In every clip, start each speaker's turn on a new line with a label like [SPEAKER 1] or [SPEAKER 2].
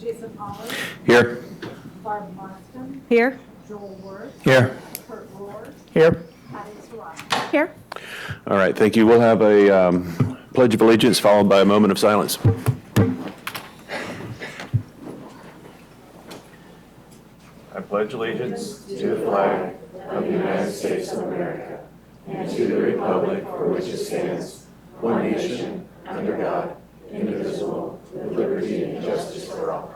[SPEAKER 1] Jason Pollard.
[SPEAKER 2] Here.
[SPEAKER 1] Barb Marston.
[SPEAKER 3] Here.
[SPEAKER 1] Joel Worth.
[SPEAKER 2] Here.
[SPEAKER 1] Kurt Rohr.
[SPEAKER 2] Here.
[SPEAKER 1] Patty Sarai.
[SPEAKER 3] Here.
[SPEAKER 2] All right, thank you. We'll have a Pledge of Allegiance followed by a moment of silence. I pledge allegiance to the flag of the United States of America and to the republic for which it stands, one nation, under God, indivisible, with liberty and justice for all.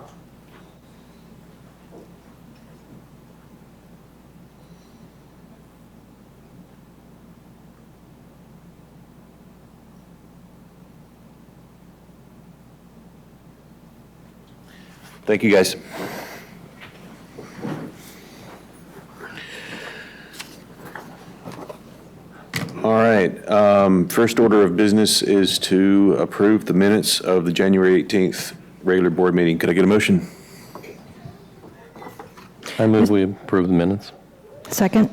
[SPEAKER 2] Thank you, guys. All right. First order of business is to approve the minutes of the January 18th regular board meeting. Could I get a motion?
[SPEAKER 4] I move we approve the minutes.
[SPEAKER 3] Second.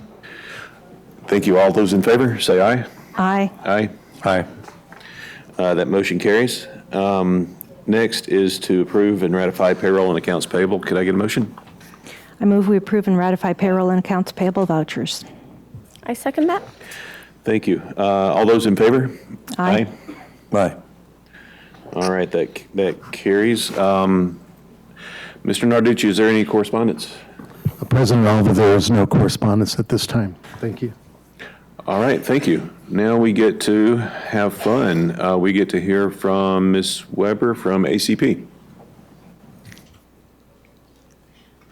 [SPEAKER 2] Thank you. All those in favor, say aye.
[SPEAKER 3] Aye.
[SPEAKER 2] Aye.
[SPEAKER 4] Aye.
[SPEAKER 2] That motion carries. Next is to approve and ratify payroll and accounts payable. Could I get a motion?
[SPEAKER 3] I move we approve and ratify payroll and accounts payable vouchers.
[SPEAKER 5] I second that.
[SPEAKER 2] Thank you. All those in favor?
[SPEAKER 3] Aye.
[SPEAKER 4] Aye.
[SPEAKER 2] All right, that carries. Mr. Narducci, is there any correspondence?
[SPEAKER 6] President Oliver, there is no correspondence at this time. Thank you.
[SPEAKER 2] All right, thank you. Now we get to have fun. We get to hear from Ms. Weber from ACP.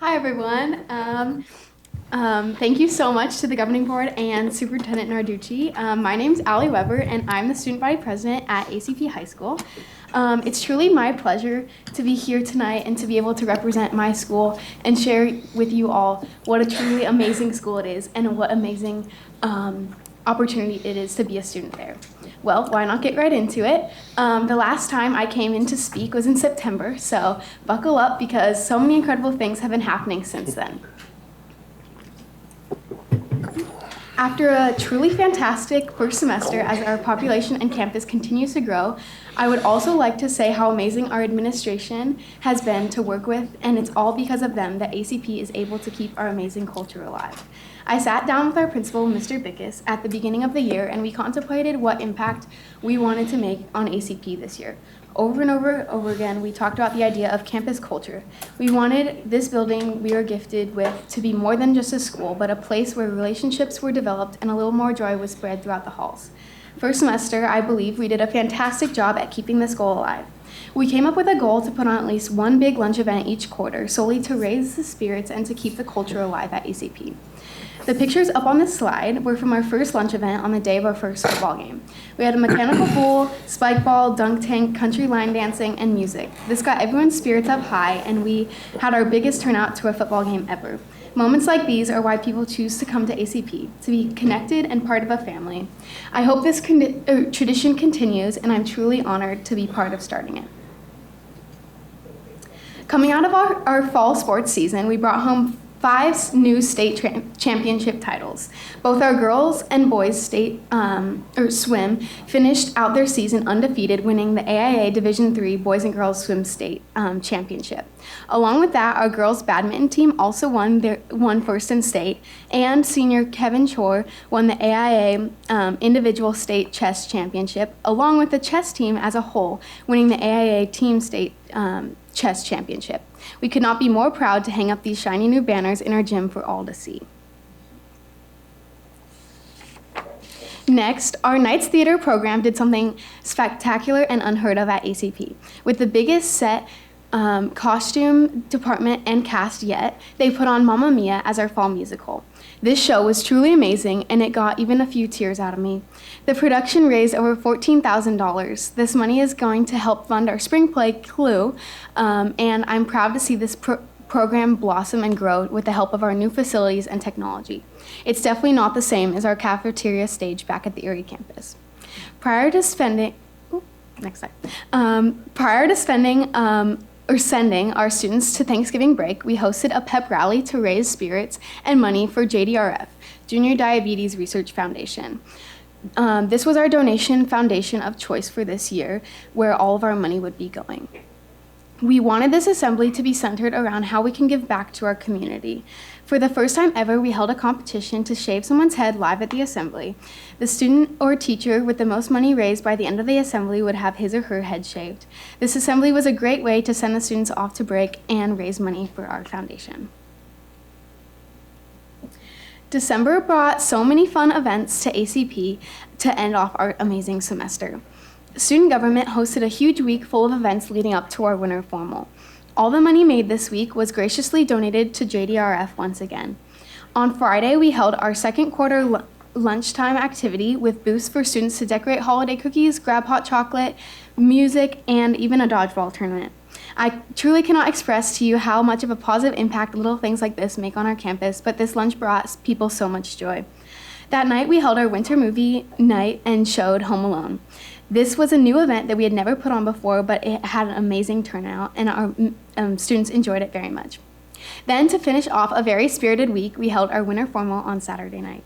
[SPEAKER 7] Hi, everyone. Thank you so much to the Governing Board and Superintendent Narducci. My name's Allie Weber, and I'm the Student Body President at ACP High School. It's truly my pleasure to be here tonight and to be able to represent my school and share with you all what a truly amazing school it is and what amazing opportunity it is to be a student there. Well, why not get right into it? The last time I came in to speak was in September, so buckle up because so many incredible things have been happening since then. After a truly fantastic first semester as our population and campus continues to grow, I would also like to say how amazing our administration has been to work with, and it's all because of them that ACP is able to keep our amazing culture alive. I sat down with our principal, Mr. Bickus, at the beginning of the year, and we contemplated what impact we wanted to make on ACP this year. Over and over again, we talked about the idea of campus culture. We wanted this building we were gifted with to be more than just a school, but a place where relationships were developed and a little more joy was spread throughout the halls. First semester, I believe we did a fantastic job at keeping this goal alive. We came up with a goal to put on at least one big lunch event each quarter, solely to raise the spirits and to keep the culture alive at ACP. The pictures up on this slide were from our first lunch event on the day of our first football game. We had a mechanical pool, spike ball, dunk tank, country line dancing, and music. This got everyone's spirits up high, and we had our biggest turnout to a football game ever. Moments like these are why people choose to come to ACP, to be connected and part of a family. I hope this tradition continues, and I'm truly honored to be part of starting it. Coming out of our fall sports season, we brought home 5 new state championship titles. Both our girls and boys state swim finished out their season undefeated, winning the AIA Division III Boys and Girls Swim State Championship. Along with that, our girls badminton team also won first in state, and senior Kevin Chor won the AIA Individual State Chess Championship, along with the chess team as a whole, winning the AIA Team State Chess Championship. We could not be more proud to hang up these shiny new banners in our gym for all to see. Next, our Knights Theater program did something spectacular and unheard of at ACP. With the biggest set costume department and cast yet, they put on Mamma Mia as our fall musical. This show was truly amazing, and it got even a few tears out of me. The production raised over $14,000. This money is going to help fund our spring play, Clue, and I'm proud to see this program blossom and grow with the help of our new facilities and technology. It's definitely not the same as our cafeteria stage back at the Erie campus. Prior to sending our students to Thanksgiving break, we hosted a pep rally to raise spirits and money for JDRF, Junior Diabetes Research Foundation. This was our donation foundation of choice for this year, where all of our money would be going. We wanted this assembly to be centered around how we can give back to our community. For the first time ever, we held a competition to shave someone's head live at the assembly. The student or teacher with the most money raised by the end of the assembly would have his or her head shaved. This assembly was a great way to send the students off to break and raise money for our foundation. December brought so many fun events to ACP to end off our amazing semester. Student government hosted a huge week full of events leading up to our winter formal. All the money made this week was graciously donated to JDRF once again. On Friday, we held our second quarter lunchtime activity with booths for students to decorate holiday cookies, grab hot chocolate, music, and even a dodgeball tournament. I truly cannot express to you how much of a positive impact little things like this make on our campus, but this lunch brought people so much joy. That night, we held our winter movie night and showed Home Alone. This was a new event that we had never put on before, but it had an amazing turnout, and our students enjoyed it very much. Then, to finish off a very spirited week, we held our winter formal on Saturday night.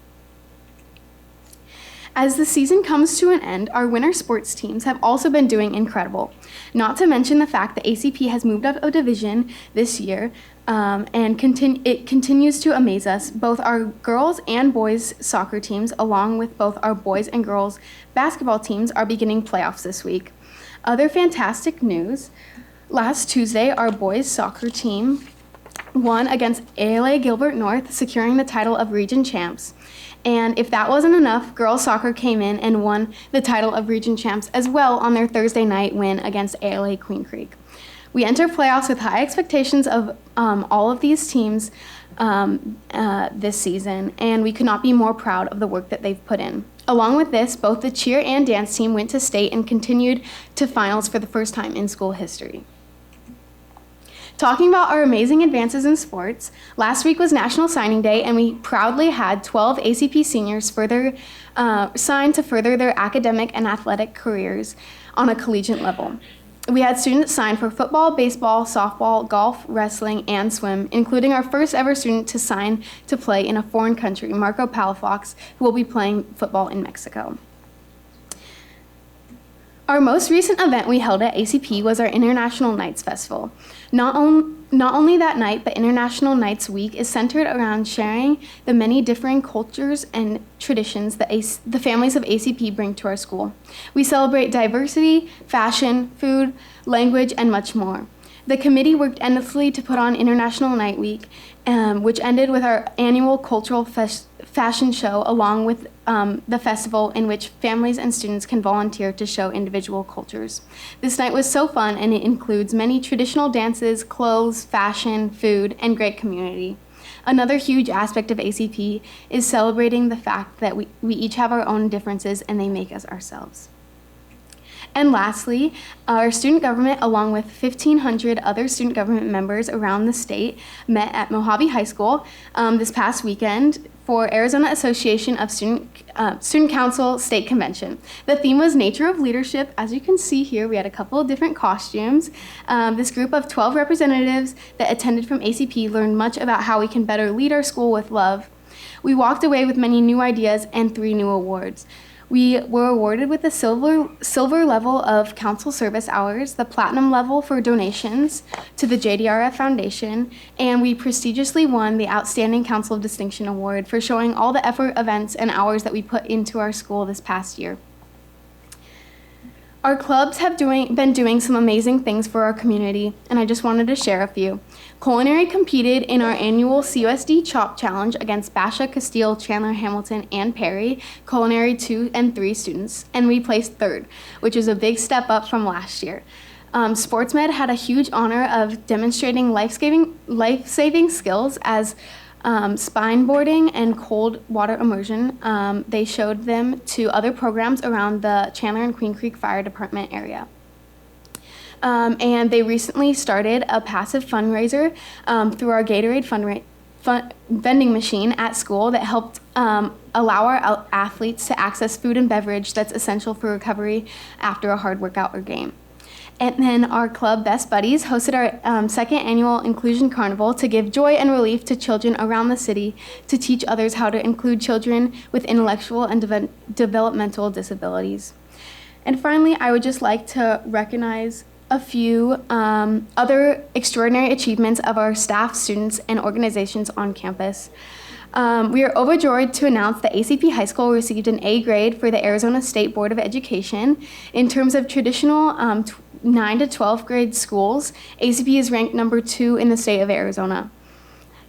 [SPEAKER 7] As the season comes to an end, our winter sports teams have also been doing incredible. Not to mention the fact that ACP has moved up a division this year, and it continues to amaze us. Both our girls and boys soccer teams, along with both our boys and girls basketball teams, are beginning playoffs this week. Other fantastic news: last Tuesday, our boys soccer team won against ALA Gilbert North, securing the title of region champs. And if that wasn't enough, girls soccer came in and won the title of region champs as well on their Thursday night win against ALA Queen Creek. We enter playoffs with high expectations of all of these teams this season, and we could not be more proud of the work that they've put in. Along with this, both the cheer and dance team went to state and continued to finals for the first time in school history. Talking about our amazing advances in sports, last week was National Signing Day, and we proudly had 12 ACP seniors signed to further their academic and athletic careers on a collegiate level. We had students sign for football, baseball, softball, golf, wrestling, and swim, including our first ever student to sign to play in a foreign country, Marco Palafox, who will be playing football in Mexico. Our most recent event we held at ACP was our International Nights Festival. Not only that night, but International Nights Week is centered around sharing the many differing cultures and traditions that the families of ACP bring to our school. We celebrate diversity, fashion, food, language, and much more. The committee worked endlessly to put on International Night Week, which ended with our annual cultural fashion show, along with the festival in which families and students can volunteer to show individual cultures. This night was so fun, and it includes many traditional dances, clothes, fashion, food, and great community. Another huge aspect of ACP is celebrating the fact that we each have our own differences and they make us ourselves. And lastly, our student government, along with 1,500 other student government members around the state, met at Mojave High School this past weekend for Arizona Association of Student Council State Convention. The theme was Nature of Leadership. As you can see here, we had a couple of different costumes. This group of 12 representatives that attended from ACP learned much about how we can better lead our school with love. We walked away with many new ideas and 3 new awards. We were awarded with the silver level of council service hours, the platinum level for donations to the JDRF Foundation, and we prestigiously won the Outstanding Council of Distinction Award for showing all the effort, events, and hours that we put into our school this past year. Our clubs have been doing some amazing things for our community, and I just wanted to share a few. Culinary competed in our annual CUSD Chop Challenge against Basha, Castile, Chandler, Hamilton, and Perry, Culinary 2 and 3 students, and we placed 3rd, which is a big step up from last year. SportsMed had a huge honor of demonstrating life-saving skills as spine boarding and cold water immersion. They showed them to other programs around the Chandler and Queen Creek Fire Department area. And they recently started a passive fundraiser through our Gatorade vending machine at school that helped allow our athletes to access food and beverage that's essential for recovery after a hard workout or game. And then our club Best Buddies hosted our second annual Inclusion Carnival to give joy and relief to children around the city to teach others how to include children with intellectual and developmental disabilities. And finally, I would just like to recognize a few other extraordinary achievements of our staff, students, and organizations on campus. We are overjoyed to announce that ACP High School received an A grade for the Arizona State Board of Education. In terms of traditional 9 to 12th grade schools, ACP is ranked number 2 in the state of Arizona.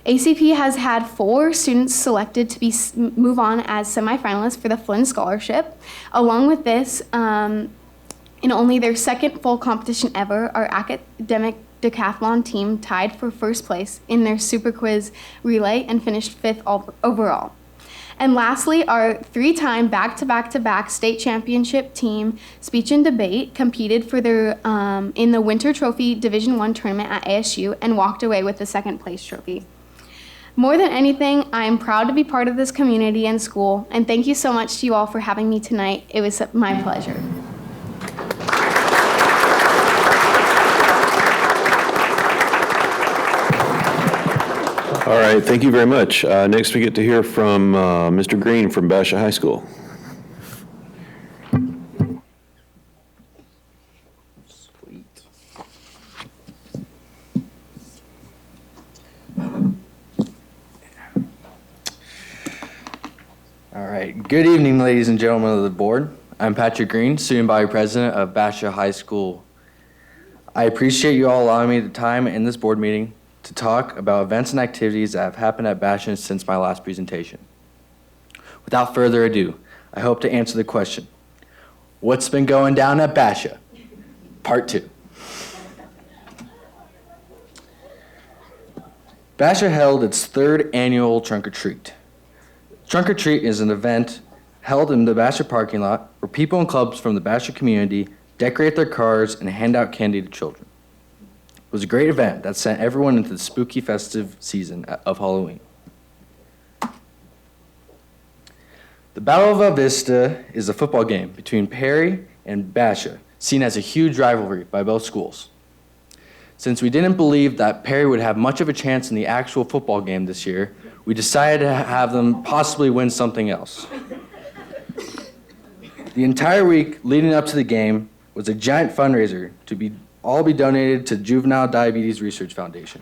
[SPEAKER 7] ACP has had 4 students selected to move on as semifinalists for the Flynn Scholarship. Along with this, in only their second full competition ever, our academic decathlon team tied for first place in their super quiz relay and finished 5th overall. And lastly, our 3-time back-to-back-to-back state championship team, speech and debate, competed for their in the Winter Trophy Division I tournament at ASU and walked away with the 2nd place trophy. More than anything, I am proud to be part of this community and school, and thank you so much to you all for having me tonight. It was my pleasure.
[SPEAKER 2] All right, thank you very much. Next, we get to hear from Mr. Green from Basha High School.
[SPEAKER 8] All right. Good evening, ladies and gentlemen of the board. I'm Patrick Green, student body president of Basha High School. I appreciate you all allowing me the time in this board meeting to talk about events and activities that have happened at Basha since my last presentation. Without further ado, I hope to answer the question, what's been going down at Basha? Part 2. Basha held its 3rd annual Trunk or Treat. Trunk or Treat is an event held in the Basha parking lot where people and clubs from the Basha community decorate their cars and hand out candy to children. It was a great event that sent everyone into the spooky festive season of Halloween. The Battle of El Vista is a football game between Perry and Basha, seen as a huge rivalry by both schools. Since we didn't believe that Perry would have much of a chance in the actual football game this year, we decided to have them possibly win something else. The entire week leading up to the game was a giant fundraiser to all be donated to Juvenile Diabetes Research Foundation.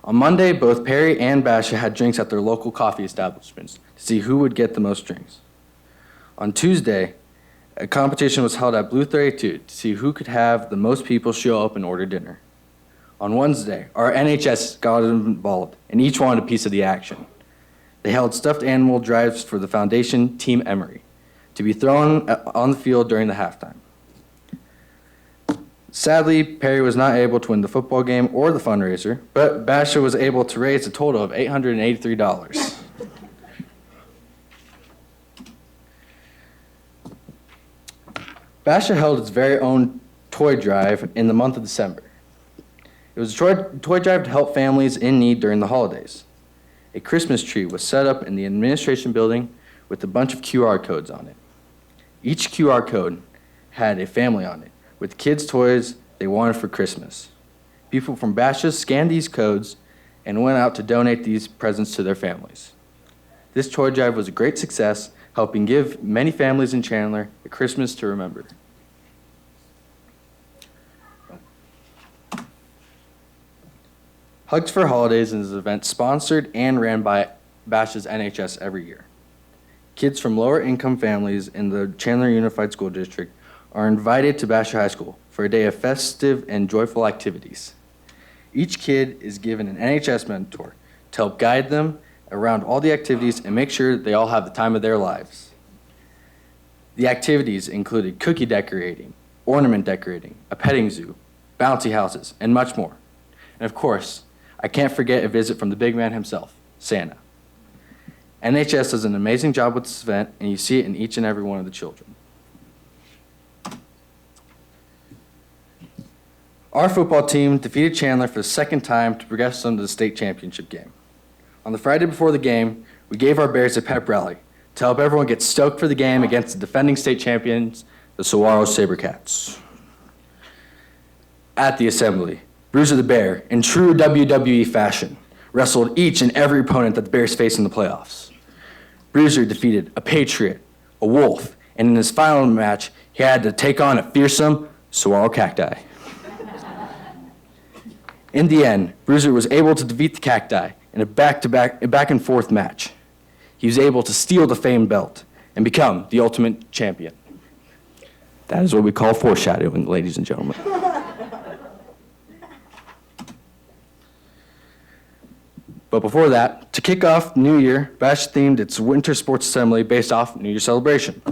[SPEAKER 8] On Monday, both Perry and Basha had drinks at their local coffee establishments to see who would get the most drinks. On Tuesday, a competition was held at Blue 32 to see who could have the most people show up and order dinner. On Wednesday, our NHS got involved, and each wanted a piece of the action. They held stuffed animal drives for the foundation Team Emory to be thrown on the field during the halftime. Sadly, Perry was not able to win the football game or the fundraiser, but Basha was able to raise a total of $883. Basha held its very own toy drive in the month of December. It was a toy drive to help families in need during the holidays. A Christmas tree was set up in the administration building with a bunch of QR codes on it. Each QR code had a family on it, with kids' toys they wanted for Christmas. People from Basha scanned these codes and went out to donate these presents to their families. This toy drive was a great success, helping give many families in Chandler a Christmas to remember. Hugs for Holidays is an event sponsored and ran by Basha's NHS every year. Kids from lower income families in the Chandler Unified School District are invited to Basha High School for a day of festive and joyful activities. Each kid is given an NHS mentor to help guide them around all the activities and make sure they all have the time of their lives. The activities included cookie decorating, ornament decorating, a petting zoo, bouncy houses, and much more. And of course, I can't forget a visit from the big man himself, Santa. NHS does an amazing job with this event, and you see it in each and every one of the children. Our football team defeated Chandler for the 2nd time to progress them to the state championship game. On the Friday before the game, we gave our Bears a pep rally to help everyone get stoked for the game against the defending state champions, the Saguaro Sabercats. At the assembly, Bruiser the Bear, in true WWE fashion, wrestled each and every opponent that the Bears faced in the playoffs. Bruiser defeated a Patriot, a Wolf, and in his final match, he had to take on a fearsome saguaro cacti. In the end, Bruiser was able to defeat the cacti in a back and forth match. He was able to steal the famed belt and become the ultimate champion. That is what we call foreshadowing, ladies and gentlemen. But before that, to kick off the new year, Bash themed its winter sports assembly based off New Year celebration.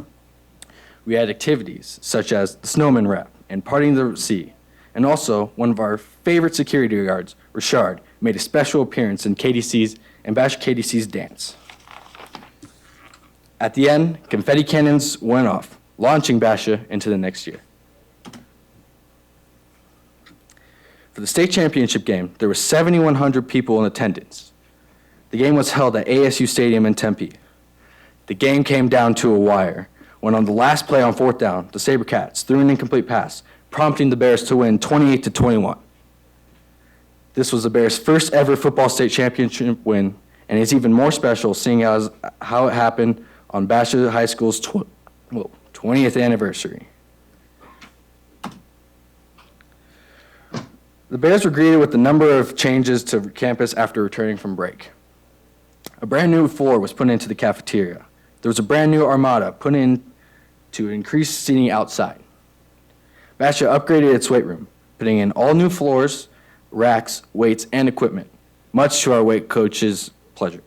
[SPEAKER 8] We had activities such as the snowman rap and partying the sea. And also, one of our favorite security guards, Richard, made a special appearance in Bash KDC's dance. At the end, confetti cannons went off, launching Basha into the next year. For the state championship game, there were 7,100 people in attendance. The game was held at ASU Stadium in Tempe. The game came down to a wire when on the last play on 4th down, the SaberCats threw an incomplete pass, prompting the Bears to win 28-21. This was the Bears' first ever football state championship win, and it's even more special seeing as how it happened on Basha High School's 20th anniversary. The Bears were greeted with a number of changes to campus after returning from break. A brand new floor was put into the cafeteria. There was a brand new armada put in to increase seating outside. Basha upgraded its weight room, putting in all new floors, racks, weights, and equipment, much to our weight coach's pleasure.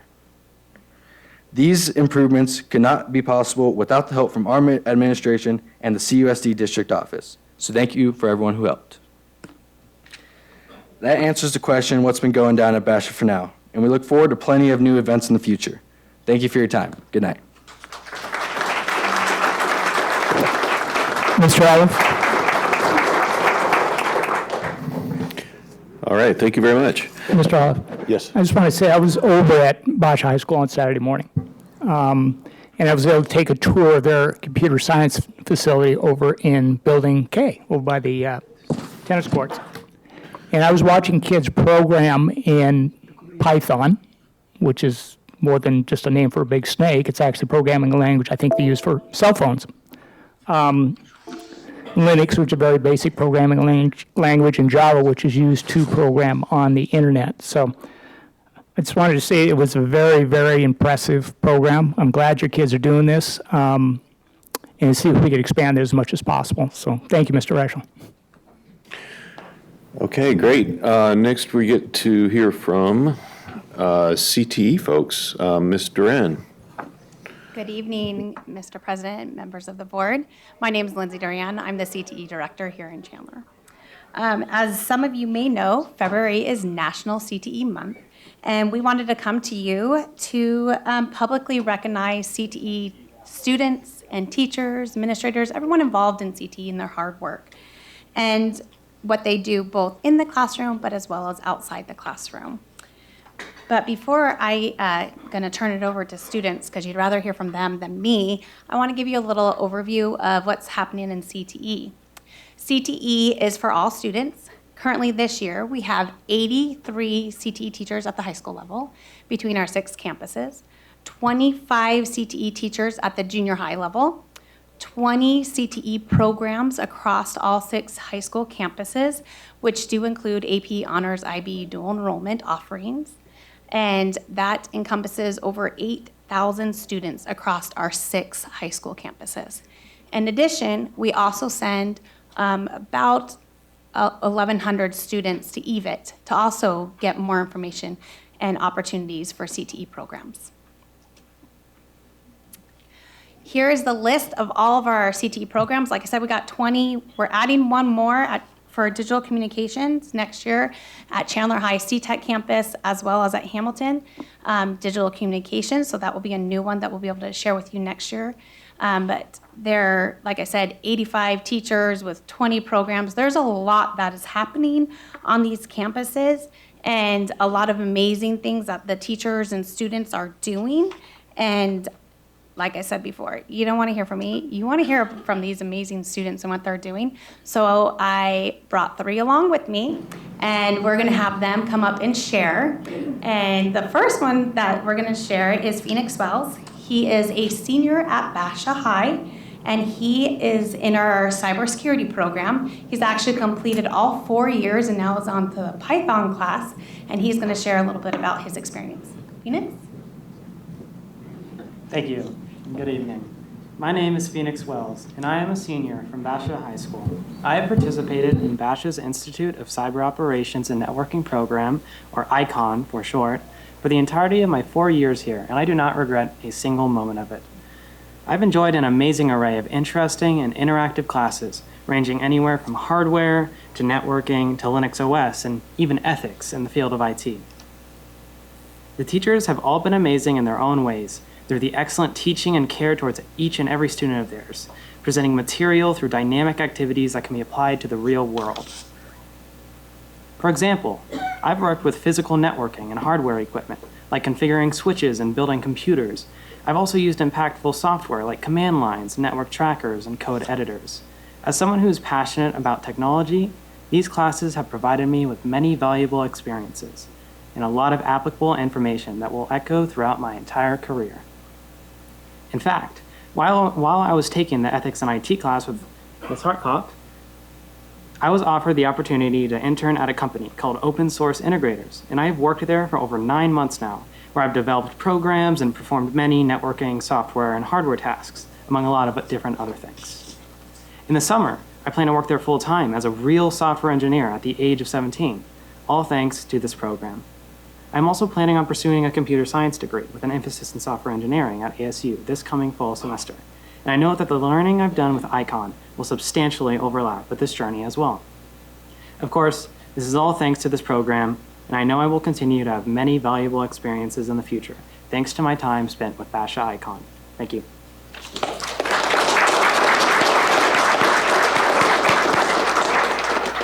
[SPEAKER 8] These improvements could not be possible without the help from our administration and the CUSD district office. So thank you for everyone who helped. That answers the question, what's been going down at Basha for now, and we look forward to plenty of new events in the future. Thank you for your time. Good night.
[SPEAKER 6] Mr. Olive?
[SPEAKER 4] All right, thank you very much.
[SPEAKER 9] Mr. Olive,
[SPEAKER 4] Yes.
[SPEAKER 9] I just want to say I was over at Bosch High School on Saturday morning, and I was able to take a tour of their computer science facility over in Building K, over by the tennis courts. And I was watching kids program in Python, which is more than just a name for a big snake. It's actually programming a language I think they use for cell phones. Linux, which is a very basic programming language, and Java, which is used to program on the internet. So I just wanted to say it was a very, very impressive program. I'm glad your kids are doing this, and see if we could expand it as much as possible. So thank you, Mr. Reschel.
[SPEAKER 4] Okay, great. Next, we get to hear from CTE folks. Ms. Duran.
[SPEAKER 10] Good evening, Mr. President, members of the board. My name is Lindsay Duran. I'm the CTE director here in Chandler. As some of you may know, February is National CTE Month, and we wanted to come to you to publicly recognize CTE students and teachers, administrators, everyone involved in CTE and their hard work, and what they do both in the classroom but as well as outside the classroom. But before I going to turn it over to students, because you'd rather hear from them than me, I want to give you a little overview of what's happening in CTE. CTE is for all students. Currently this year, we have 83 CTE teachers at the high school level between our 6 campuses, 25 CTE teachers at the junior high level, 20 CTE programs across all 6 high school campuses, which do include AP Honors IB dual enrollment offerings. And that encompasses over 8,000 students across our 6 high school campuses. In addition, we also send about 1,100 students to EVIT to also get more information and opportunities for CTE programs. Here is the list of all of our CTE programs. Like I said, we got 20. We're adding one more for digital communications next year at Chandler High CTech campus, as well as at Hamilton digital communications. So that will be a new one that we'll be able to share with you next year. But there, like I said, 85 teachers with 20 programs. There's a lot that is happening on these campuses, and a lot of amazing things that the teachers and students are doing. And like I said before, you don't want to hear from me. You want to hear from these amazing students and what they're doing. So I brought 3 along with me, and we're going to have them come up and share. And the first one that we're going to share is Phoenix Wells. He is a senior at Basha High, and he is in our cybersecurity program. He's actually completed all 4 years and now is on to the Python class, and he's going to share a little bit about his experience. Phoenix?
[SPEAKER 11] Thank you. Good evening. My name is Phoenix Wells, and I am a senior from Basha High School. I have participated in Basha's Institute of Cyber Operations and Networking program, or ICON for short, for the entirety of my 4 years here, and I do not regret a single moment of it. I've enjoyed an amazing array of interesting and interactive classes, ranging anywhere from hardware to networking to Linux OS and even ethics in the field of IT. The teachers have all been amazing in their own ways, through the excellent teaching and care towards each and every student of theirs, presenting material through dynamic activities that can be applied to the real world. For example, I've worked with physical networking and hardware equipment, like configuring switches and building computers. I've also used impactful software like command lines, network trackers, and code editors. As someone who is passionate about technology, these classes have provided me with many valuable experiences and a lot of applicable information that will echo throughout my entire career. In fact, while I was taking the Ethics and IT class with Ms. Hartkoff, I was offered the opportunity to intern at a company called Open Source Integrators, and I have worked there for over 9 months now, where I've developed programs and performed many networking, software, and hardware tasks, among a lot of different other things. In the summer, I plan to work there full-time as a real software engineer at the age of 17, all thanks to this program. I'm also planning on pursuing a computer science degree with an emphasis in software engineering at ASU this coming fall semester. And I know that the learning I've done with ICON will substantially overlap with this journey as well. Of course, this is all thanks to this program, and I know I will continue to have many valuable experiences in the future, thanks to my time spent with Basha ICON. Thank you.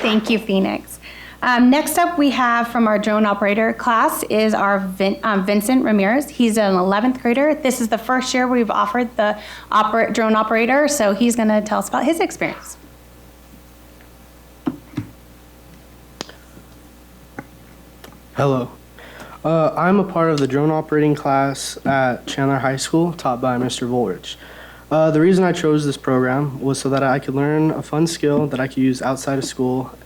[SPEAKER 10] Thank you, Phoenix. Next up, we have from our drone operator class is our Vincent Ramirez. He's an 11th grader. This is the first year we've offered the drone operator, so he's going to tell us about his experience.
[SPEAKER 12] Hello. I'm a part of the drone operating class at Chandler High School, taught by Mr. Volrich. The reason I chose this program was so that I could learn a fun skill that I could use outside of school.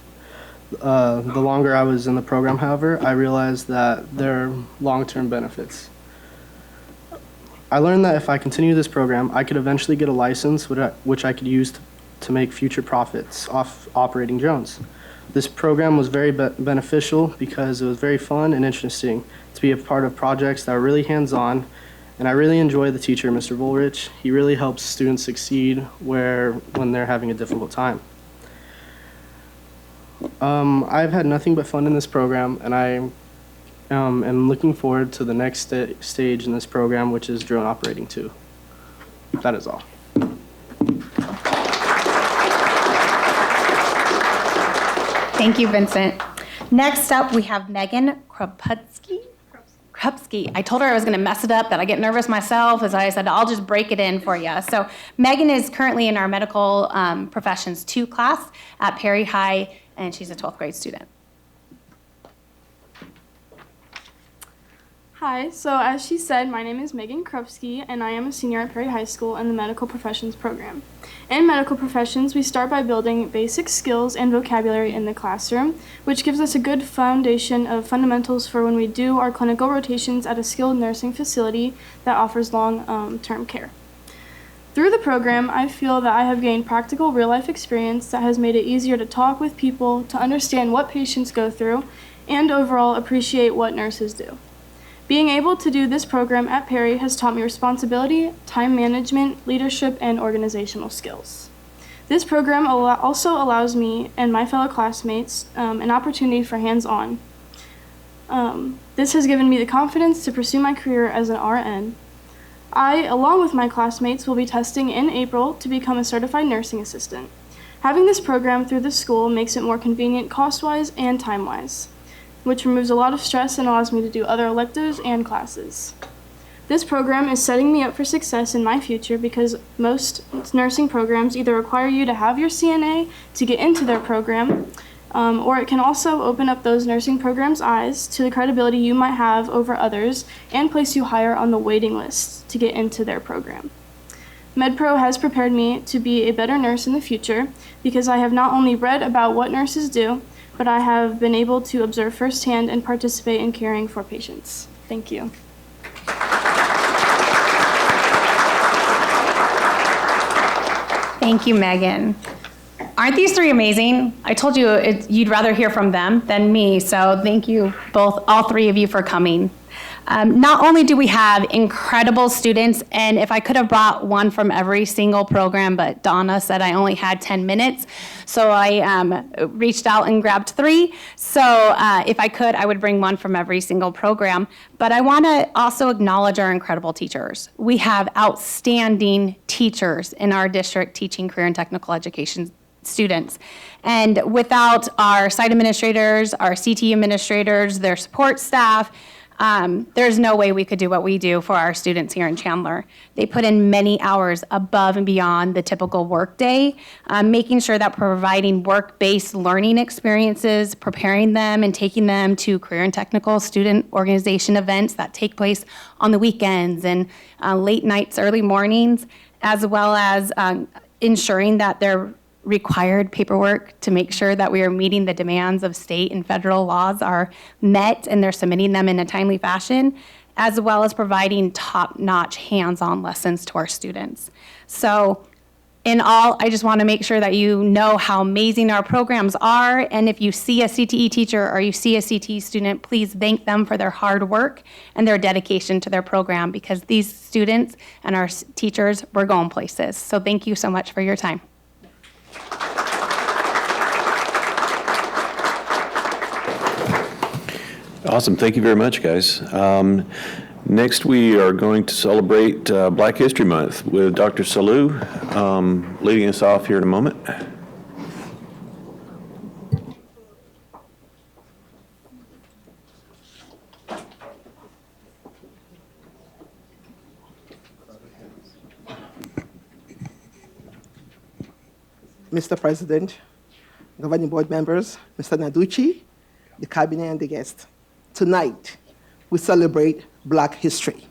[SPEAKER 12] The longer I was in the program, however, I realized that there are long-term benefits. I learned that if I continue this program, I could eventually get a license which I could use to make future profits off operating drones. This program was very beneficial because it was very fun and interesting to be a part of projects that are really hands-on, and I really enjoy the teacher, Mr. Volrich. He really helps students succeed when they're having a difficult time. I've had nothing but fun in this program, and I am looking forward to the next stage in this program, which is drone operating 2. That is all.
[SPEAKER 10] Thank you, Vincent. Next up, we have Megan Krupski. I told her I was going to mess it up, that I get nervous myself, as I said, I'll just break it in for you. So Megan is currently in our Medical Professions 2 class at Perry High, and she's a 12th grade student.
[SPEAKER 13] Hi, so as she said, my name is Megan Krupski, and I am a senior at Perry High School in the Medical Professions program. In Medical Professions, we start by building basic skills and vocabulary in the classroom, which gives us a good foundation of fundamentals for when we do our clinical rotations at a skilled nursing facility that offers long-term care. Through the program, I feel that I have gained practical real-life experience that has made it easier to talk with people, to understand what patients go through, and overall appreciate what nurses do. Being able to do this program at Perry has taught me responsibility, time management, leadership, and organizational skills. This program also allows me and my fellow classmates an opportunity for hands-on. This has given me the confidence to pursue my career as an RN. I, along with my classmates, will be testing in April to become a certified nursing assistant. Having this program through the school makes it more convenient cost-wise and time-wise, which removes a lot of stress and allows me to do other electives and classes. This program is setting me up for success in my future because most nursing programs either require you to have your CNA to get into their program, or it can also open up those nursing programs' eyes to the credibility you might have over others and place you higher on the waiting list to get into their program. MedPro has prepared me to be a better nurse in the future because I have not only read about what nurses do, but I have been able to observe firsthand and participate in caring for patients. Thank you.
[SPEAKER 10] Thank you, Megan. Aren't these three amazing? I told you you'd rather hear from them than me, so thank you both, all three of you, for coming. Not only do we have incredible students, and if I could have brought one from every single program, but Donna said I only had 10 minutes, so I reached out and grabbed three. So if I could, I would bring one from every single program. But I want to also acknowledge our incredible teachers. We have outstanding teachers in our district teaching career and technical education students. And without our site administrators, our CT administrators, their support staff, there's no way we could do what we do for our students here in Chandler. They put in many hours above and beyond the typical workday, making sure that providing work-based learning experiences, preparing them and taking them to career and technical student organization events that take place on the weekends and late nights, early mornings, as well as ensuring that they're required paperwork to make sure that we are meeting the demands of state and federal laws are met and they're submitting them in a timely fashion, as well as providing top-notch hands-on lessons to our students. So in all, I just want to make sure that you know how amazing our programs are, and if you see a CTE teacher or you see a CTE student, please thank them for their hard work and their dedication to their program, because these students and our teachers, we're going places. So thank you so much for your time.
[SPEAKER 4] Awesome. Thank you very much, guys. Next, we are going to celebrate Black History Month with Dr. Salou leading us off here in a moment.
[SPEAKER 14] Mr. President, governing board members, Mr. Naducci, the cabinet, and the guests. Tonight, we celebrate Black history.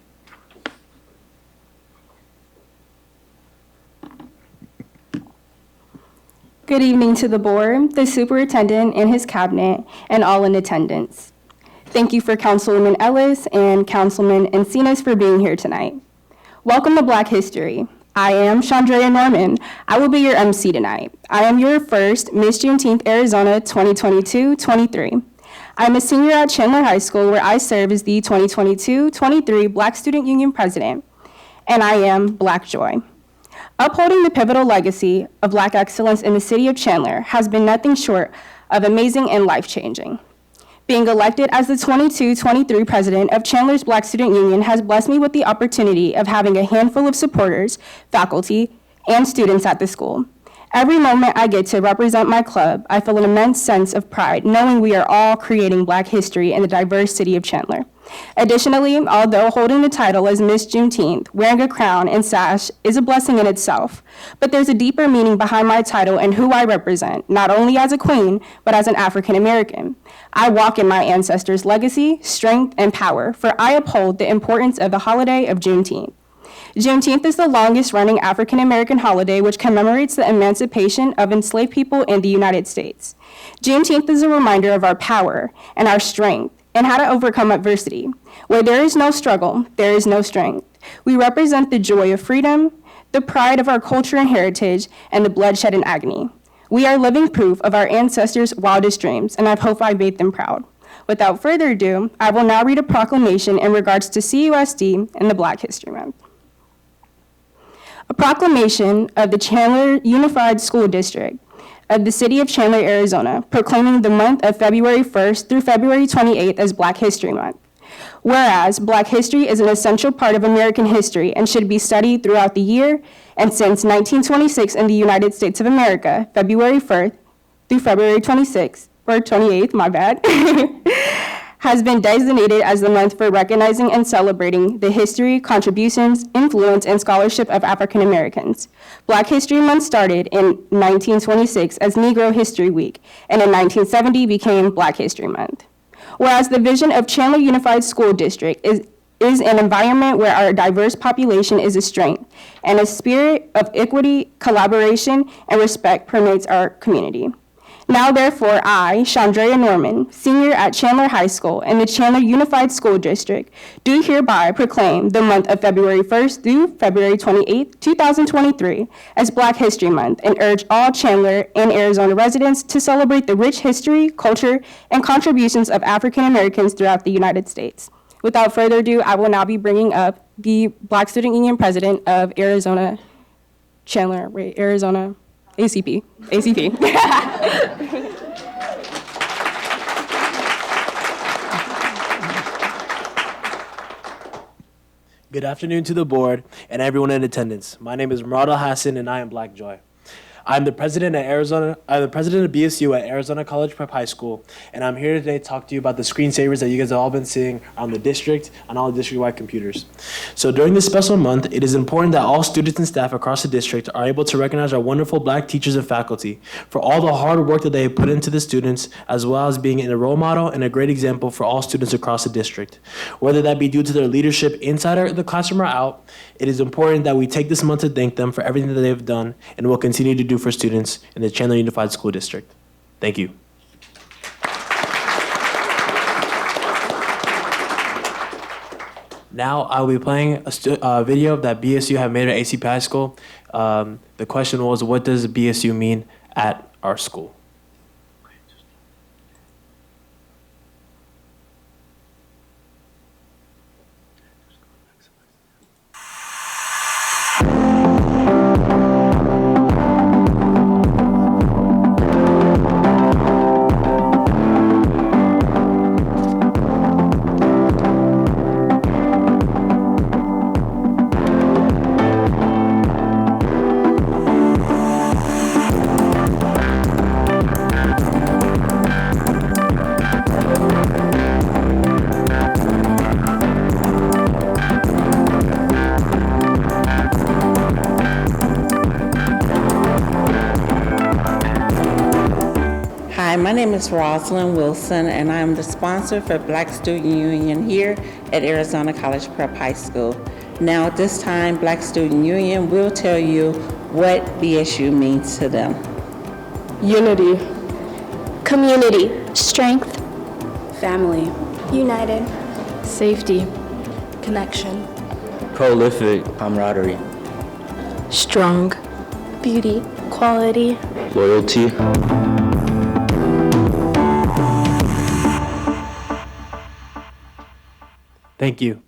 [SPEAKER 15] Good evening to the board, the superintendent and his cabinet, and all in attendance. Thank you for Councilwoman Ellis and Councilman Encinas for being here tonight. Welcome to Black History. I am Chandler Norman. I will be your MC tonight. I am your first Miss Juneteenth Arizona 2022-23. I'm a senior at Chandler High School, where I serve as the 2022-23 Black Student Union President, and I am Black Joy. Upholding the pivotal legacy of Black excellence in the city of Chandler has been nothing short of amazing and life-changing. Being elected as the 22-23 president of Chandler's Black Student Union has blessed me with the opportunity of having a handful of supporters, faculty, and students at the school. Every moment I get to represent my club, I feel an immense sense of pride knowing we are all creating Black history in the diverse city of Chandler. Additionally, although holding the title as Miss Juneteenth, wearing a crown and sash is a blessing in itself, but there's a deeper meaning behind my title and who I represent, not only as a queen, but as an African American. I walk in my ancestors' legacy, strength, and power, for I uphold the importance of the holiday of Juneteenth. Juneteenth is the longest-running African American holiday which commemorates the emancipation of enslaved people in the United States. Juneteenth is a reminder of our power and our strength, and how to overcome adversity. Where there is no struggle, there is no strength. We represent the joy of freedom, the pride of our culture and heritage, and the bloodshed and agony. We are living proof of our ancestors' wildest dreams, and I hope I made them proud. Without further ado, I will now read a proclamation in regards to CUSD and the Black History Month. A proclamation of the Chandler Unified School District of the City of Chandler, Arizona, proclaiming the month of February 1st through February 28th as Black History Month. Whereas Black history is an essential part of American history and should be studied throughout the year, and since 1926 in the United States of America, February 1st through February 26th, or 28th, my bad, has been designated as the month for recognizing and celebrating the history, contributions, influence, and scholarship of African Americans. Black History Month started in 1926 as Negro History Week, and in 1970 became Black History Month. Whereas the vision of Chandler Unified School District is is an environment where our diverse population is a strength, and a spirit of equity, collaboration, and respect permeates our community. Now, therefore, I, Chandler Norman, senior at Chandler High School in the Chandler Unified School District, do hereby proclaim the month of February 1st through February 28th, 2023, as Black History Month, and urge all Chandler and Arizona residents to celebrate the rich history, culture, and contributions of African Americans throughout the United States. Without further ado, I will now be bringing up the Black Student Union President of Arizona, Arizona, ACP.
[SPEAKER 16] Good afternoon to the board and everyone in attendance. My name is Murad Al-Hassan and I am Black Joy. I'm the president of BSU at Arizona College Prep High School, and I'm here today to talk to you about the screensavers that you guys have all been seeing on the district, on all the district-wide computers. So during this special month, it is important that all students and staff across the district are able to recognize our wonderful Black teachers and faculty for all the hard work that they have put into the students, as well as being a role model and a great example for all students across the district. Whether that be due to their leadership inside the classroom or out, it is important that we take this month to thank them for everything that they've done and will continue to do for students in the Chandler Unified School District. Thank you. Now I will be playing a video that BSU have made at ACP High School. The question was, what does BSU mean at our school?
[SPEAKER 17] Hi, my name is Rosalind Wilson, and I'm the sponsor for Black Student Union here at Arizona College Prep High School. Now, at this time, Black Student Union will tell you what BSU means to them.
[SPEAKER 18] Unity. Community. Strength. Family. United. Safety. Connection.
[SPEAKER 8] Prolific. Camaraderie.
[SPEAKER 18] Strong. Beauty. Quality.
[SPEAKER 8] Loyalty.
[SPEAKER 16] Thank you.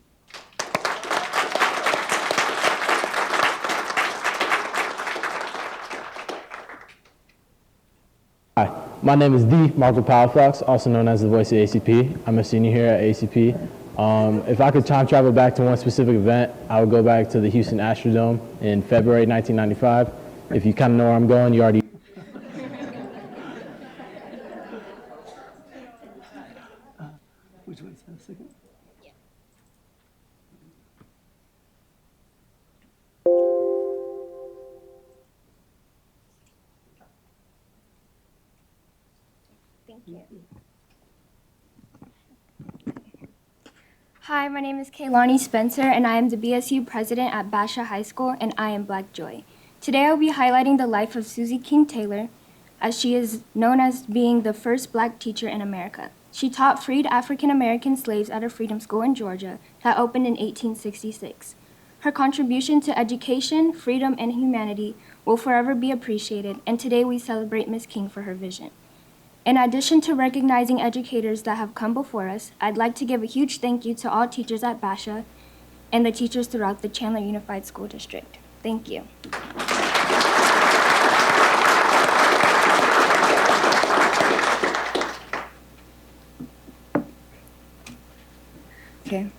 [SPEAKER 19] Hi, my name is D. Marco Palafox, also known as the voice of ACP. I'm a senior here at ACP. If I could time travel back to one specific event, I would go back to the Houston Astrodome in February 1995. If you kind of know where I'm going, you already.
[SPEAKER 6] Which one's that second?
[SPEAKER 20] Thank you. Hi, my name is Kaylani Spencer, and I am the BSU president at Basha High School, and I am Black Joy. Today I will be highlighting the life of Susie King Taylor, as she is known as being the first Black teacher in America. She taught freed African American slaves at a freedom school in Georgia that opened in 1866. Her contribution to education, freedom, and humanity will forever be appreciated, and today we celebrate Ms. King for her vision. In addition to recognizing educators that have come before us, I'd like to give a huge thank you to all teachers at Basha and the teachers throughout the Chandler Unified School District. Thank you.
[SPEAKER 21] Okay.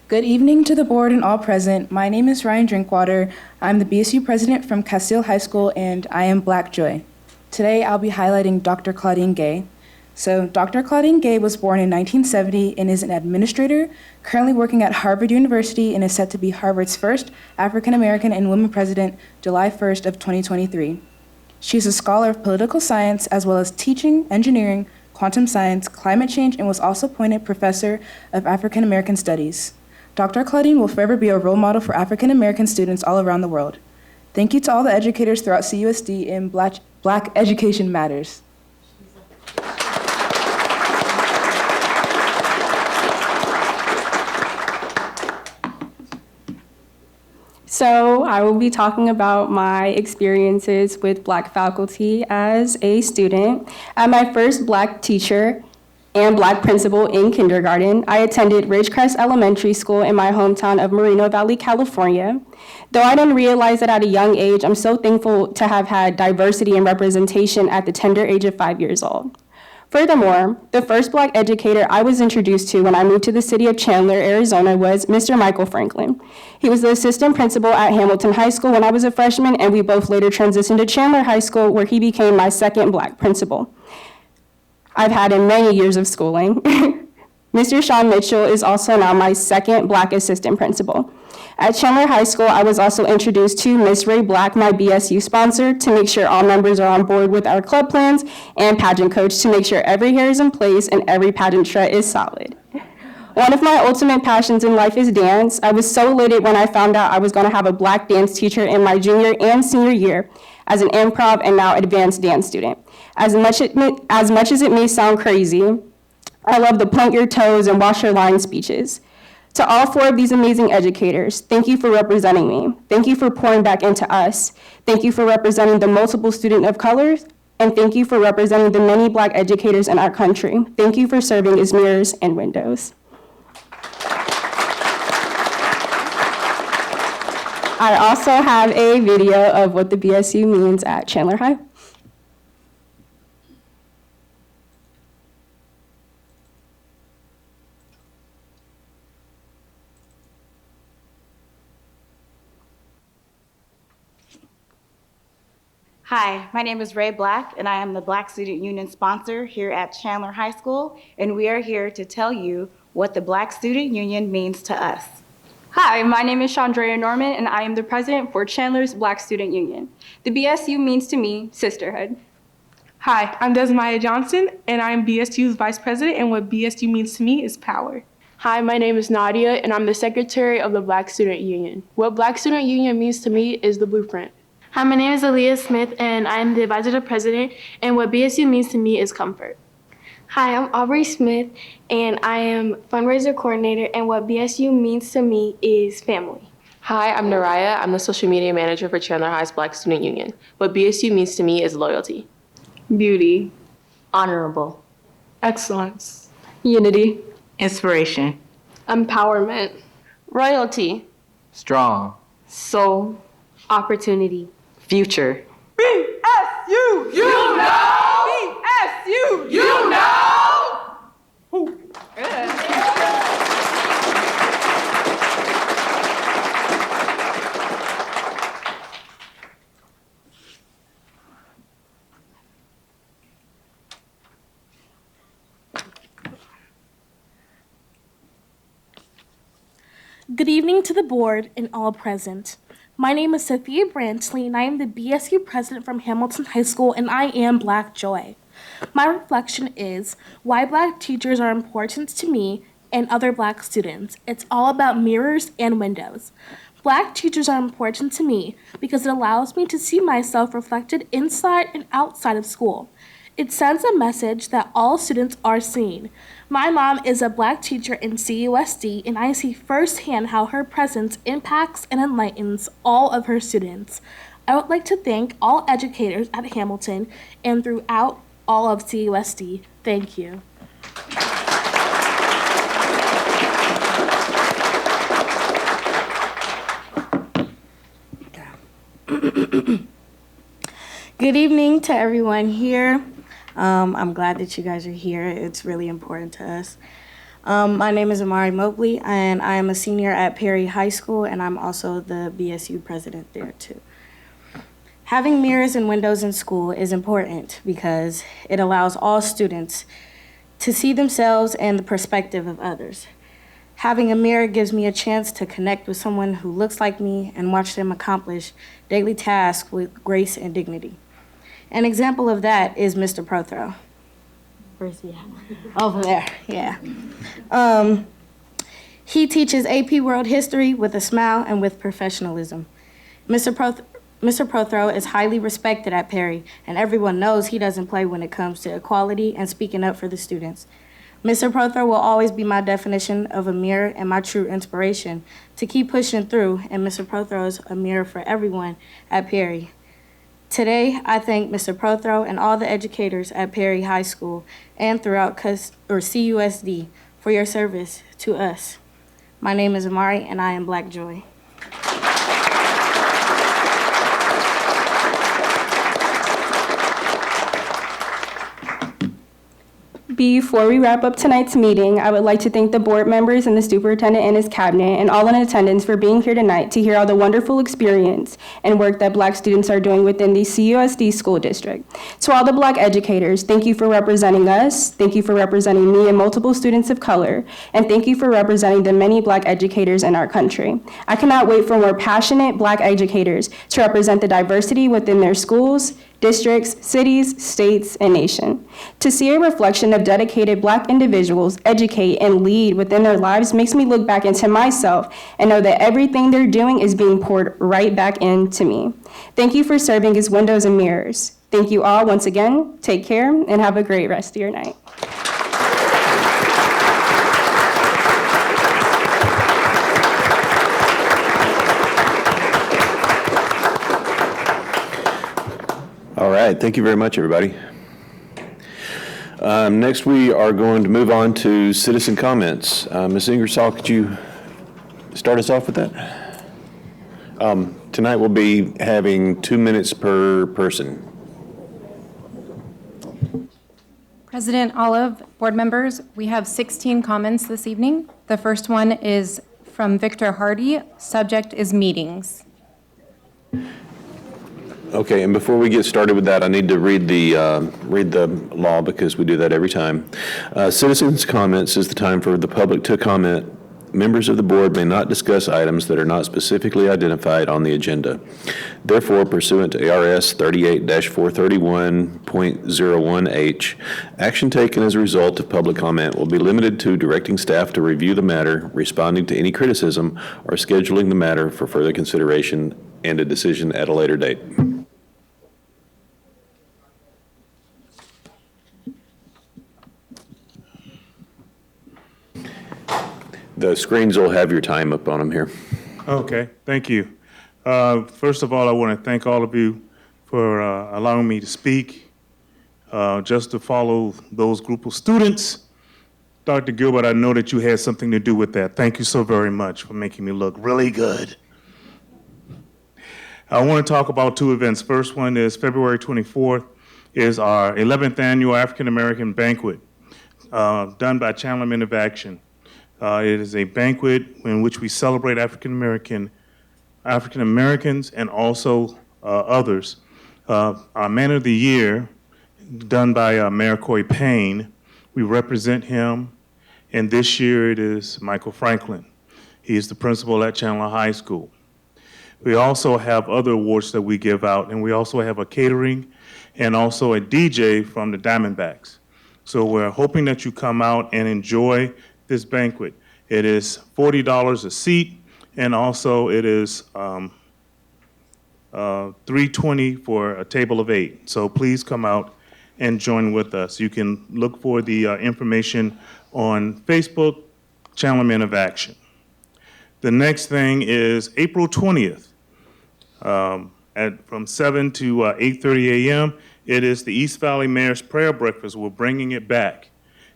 [SPEAKER 21] Good evening to the board and all present. My name is Ryan Drinkwater. I'm the BSU president from Castile High School, and I am Black Joy. Today, I'll be highlighting Dr. Claudine Gay. So, Dr. Claudine Gay was born in 1970 and is an administrator, currently working at Harvard University, and is set to be Harvard's first African American and woman president July 1st of 2023. She is a scholar of political science as well as teaching, engineering, quantum science, climate change, and was also appointed professor of African American studies. Dr. Claudine will forever be a role model for African American students all around the world. Thank you to all the educators throughout CUSD in Black Education Matters.
[SPEAKER 15] So I will be talking about my experiences with Black faculty as a student. At my first Black teacher and Black principal in kindergarten, I attended Ridgecrest Elementary School in my hometown of Moreno Valley, California. Though I didn't realize it at a young age, I'm so thankful to have had diversity and representation at the tender age of 5 years old. Furthermore, the first Black educator I was introduced to when I moved to the city of Chandler, Arizona, was Mr. Michael Franklin. He was the assistant principal at Hamilton High School when I was a freshman, and we both later transitioned to Chandler High School, where he became my second Black principal I've had in many years of schooling. Mr. Sean Mitchell is also now my second Black assistant principal. At Chandler High School, I was also introduced to Miss Ray Black, my BSU sponsor, to make sure all members are on board with our club plans, and pageant coach to make sure every hair is in place and every pageant strut is solid. One of my ultimate passions in life is dance. I was so elated when I found out I was going to have a Black dance teacher in my junior and senior year as an improv and now advanced dance student. As much as it may sound crazy, I love the point your toes and wash your line speeches. To all 4 of these amazing educators, thank you for representing me. Thank you for pouring back into us. Thank you for representing the multiple student of color, and thank you for representing the many Black educators in our country. Thank you for serving as mirrors and windows. I also have a video of what the BSU means at Chandler High.
[SPEAKER 1] Hi, my name is Ray Black, and I am the Black Student Union sponsor here at Chandler High School, and we are here to tell you what the Black Student Union means to us.
[SPEAKER 22] Hi, my name is Chandrea Norman, and I am the president for Chandler's Black Student Union. The BSU means to me sisterhood.
[SPEAKER 23] Hi, I'm Desmaya Johnson, and I am BSU's vice president, and what BSU means to me is power.
[SPEAKER 24] Hi, my name is Nadia, and I'm the secretary of the Black Student Union. What Black Student Union means to me is the blueprint.
[SPEAKER 13] Hi, my name is Aaliyah Smith, and I am the advisor to president, and what BSU means to me is comfort.
[SPEAKER 18] Hi, I'm Aubrey Smith, and I am fundraiser coordinator, and what BSU means to me is family.
[SPEAKER 25] Hi, I'm Naraya. I'm the social media manager for Chandler High's Black Student Union. What BSU means to me is loyalty,
[SPEAKER 24] beauty,
[SPEAKER 1] honorable,
[SPEAKER 24] excellence,
[SPEAKER 22] unity,
[SPEAKER 1] inspiration,
[SPEAKER 18] empowerment,
[SPEAKER 22] royalty,
[SPEAKER 8] strong,
[SPEAKER 18] soul, opportunity,
[SPEAKER 1] future.
[SPEAKER 23] BSU, you know! BSU, you know! Ooh.
[SPEAKER 26] Good evening to the board and all present. My name is Sophia Brantley, and I am the BSU president from Hamilton High School, and I am Black Joy. My reflection is why Black teachers are important to me and other Black students. It's all about mirrors and windows. Black teachers are important to me because it allows me to see myself reflected inside and outside of school. It sends a message that all students are seen. My mom is a Black teacher in CUSD, and I see firsthand how her presence impacts and enlightens all of her students. I would like to thank all educators at Hamilton and throughout all of CUSD. Thank you.
[SPEAKER 27] Good evening to everyone here. I'm glad that you guys are here. It's really important to us. My name is Amari Mobley, and I am a senior at Perry High School, and I'm also the BSU president there too. Having mirrors and windows in school is important because it allows all students to see themselves and the perspective of others. Having a mirror gives me a chance to connect with someone who looks like me and watch them accomplish daily tasks with grace and dignity. An example of that is Mr. Prothrow. Where's he at? Over there, yeah. He teaches AP World History with a smile and with professionalism. Mr. Prothro is highly respected at Perry, and everyone knows he doesn't play when it comes to equality and speaking up for the students. Mr. Prothro will always be my definition of a mirror and my true inspiration to keep pushing through, and Mr. Prothro is a mirror for everyone at Perry. Today, I thank Mr. Prothro and all the educators at Perry High School and throughout CUSD for your service to us. My name is Amari, and I am Black Joy.
[SPEAKER 15] Before we wrap up tonight's meeting, I would like to thank the board members and the superintendent and his cabinet and all in attendance for being here tonight to hear all the wonderful experience and work that Black students are doing within the CUSD school district. To all the Black educators, thank you for representing us, thank you for representing me and multiple students of color, and thank you for representing the many Black educators in our country. I cannot wait for more passionate Black educators to represent the diversity within their schools, districts, cities, states, and nation. To see a reflection of dedicated Black individuals educate and lead within their lives makes me look back into myself and know that everything they're doing is being poured right back into me. Thank you for serving as windows and mirrors. Thank you all once again. Take care and have a great rest of your night.
[SPEAKER 4] All right, thank you very much, everybody. Next, we are going to move on to citizen comments. Ms. Ingersoll, could you start us off with that? Tonight we'll be having 2 minutes per person.
[SPEAKER 2] President Olive, board members, we have 16 comments this evening. The first one is from Victor Hardy. Subject is meetings.
[SPEAKER 4] Okay, and before we get started with that, I need to read the law because we do that every time. Citizens' comments is the time for the public to comment. Members of the board may not discuss items that are not specifically identified on the agenda. Therefore, pursuant to ARS 38-431.01H, action taken as a result of public comment will be limited to directing staff to review the matter, responding to any criticism, or scheduling the matter for further consideration and a decision at a later date. The screens will have your time up on them here.
[SPEAKER 3] Okay, thank you. First of all, I want to thank all of you for allowing me to speak. Just to follow those group of students, Dr. Gilbert, I know that you had something to do with that. Thank you so very much for making me look really good. I want to talk about two events. First one is February 24th is our 11th annual African American banquet done by Chandler Men of Action. It is a banquet in which we celebrate African Americans and also others. Our Man of the Year, done by Mayor Corey Payne, we represent him, and this year it is Michael Franklin. He is the principal at Chandler High School. We also have other awards that we give out, and we also have a catering and also a DJ from the Diamondbacks. So we're hoping that you come out and enjoy this banquet. It is $40 a seat, and also it is $320 for a table of 8. So please come out and join with us. You can look for the information on Facebook, Chandler Men of Action. The next thing is April 20th from 7 to 8:30 a.m. It is the East Valley Mayor's Prayer Breakfast. We're bringing it back.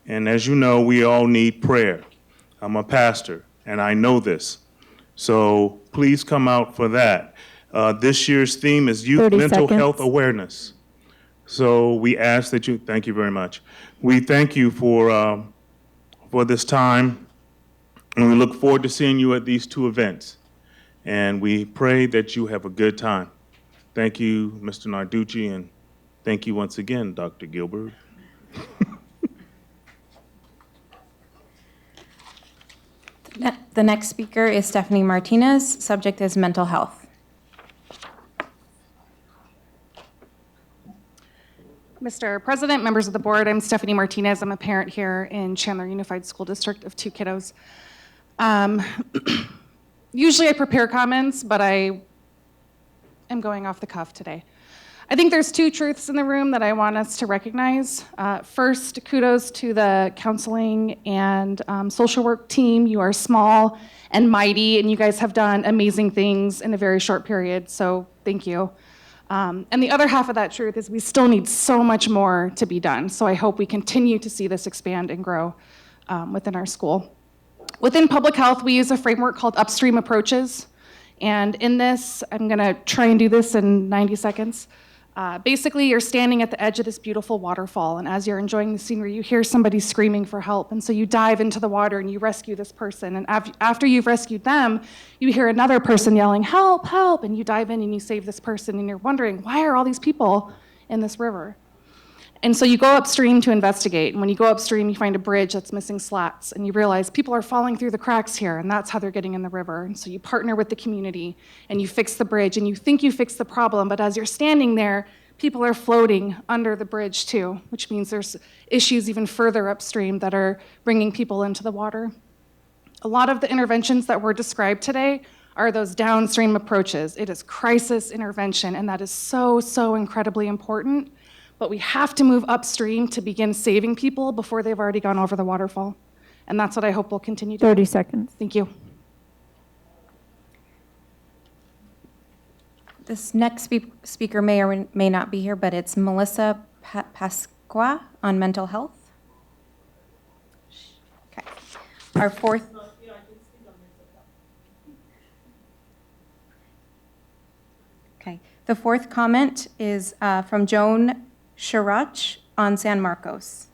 [SPEAKER 3] And as you know, we all need prayer. I'm a pastor, and I know this. So please come out for that. This year's theme is Youth Mental Health Awareness. So we ask that you, thank you very much. We thank you for this time, and we look forward to seeing you at these two events. And we pray that you have a good time. Thank you, Mr. Narducci, and thank you once again, Dr. Gilbert.
[SPEAKER 2] The next speaker is Stephanie Martinez. Subject is mental health.
[SPEAKER 5] Mr. President, members of the board, I'm Stephanie Martinez. I'm a parent here in Chandler Unified School District of 2 kiddos. Usually I prepare comments, but I am going off the cuff today. I think there's two truths in the room that I want us to recognize. First, kudos to the counseling and social work team. You are small and mighty, and you guys have done amazing things in a very short period, so thank you. And the other half of that truth is we still need so much more to be done, so I hope we continue to see this expand and grow within our school. Within public health, we use a framework called upstream approaches, and in this, I'm gonna try and do this in 90 seconds. Basically, you're standing at the edge of this beautiful waterfall, and as you're enjoying the scenery, you hear somebody screaming for help, and so you dive into the water and you rescue this person, and after you've rescued them, you hear another person yelling, "Help, help," and you dive in and you save this person, and you're wondering, why are all these people in this river? And so you go upstream to investigate, and when you go upstream, you find a bridge that's missing slats, and you realize people are falling through the cracks here, and that's how they're getting in the river. And so you partner with the community, and you fix the bridge, and you think you fixed the problem, but as you're standing there, people are floating under the bridge too, which means there's issues even further upstream that are bringing people into the water. A lot of the interventions that were described today are those downstream approaches. It is crisis intervention, and that is so, so incredibly important. But we have to move upstream to begin saving people before they've already gone over the waterfall. And that's what I hope will continue to do.
[SPEAKER 7] 30 seconds.
[SPEAKER 5] Thank you.
[SPEAKER 2] This next speaker may or may not be here, but it's Melissa Pasqua on mental health. Okay. Our fourth. Okay. The fourth comment is from Joan Sharach on San Marcos.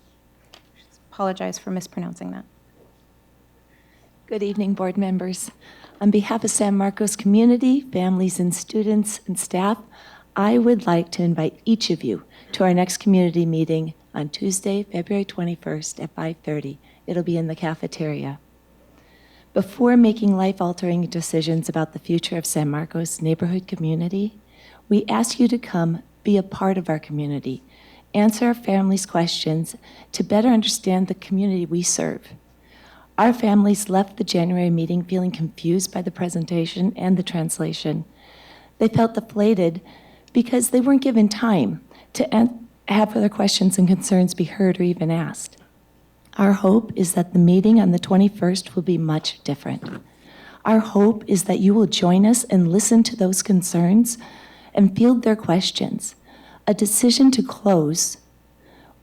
[SPEAKER 2] Apologize for mispronouncing that.
[SPEAKER 9] Good evening, board members. On behalf of San Marcos community, families and students and staff, I would like to invite each of you to our next community meeting on Tuesday, February 21st at 5:30. It'll be in the cafeteria. Before making life-altering decisions about the future of San Marcos neighborhood community, we ask you to come be a part of our community, answer our families' questions to better understand the community we serve. Our families left the January meeting feeling confused by the presentation and the translation. They felt deflated because they weren't given time to have their questions and concerns be heard or even asked. Our hope is that the meeting on the 21st will be much different. Our hope is that you will join us and listen to those concerns and field their questions. A decision to close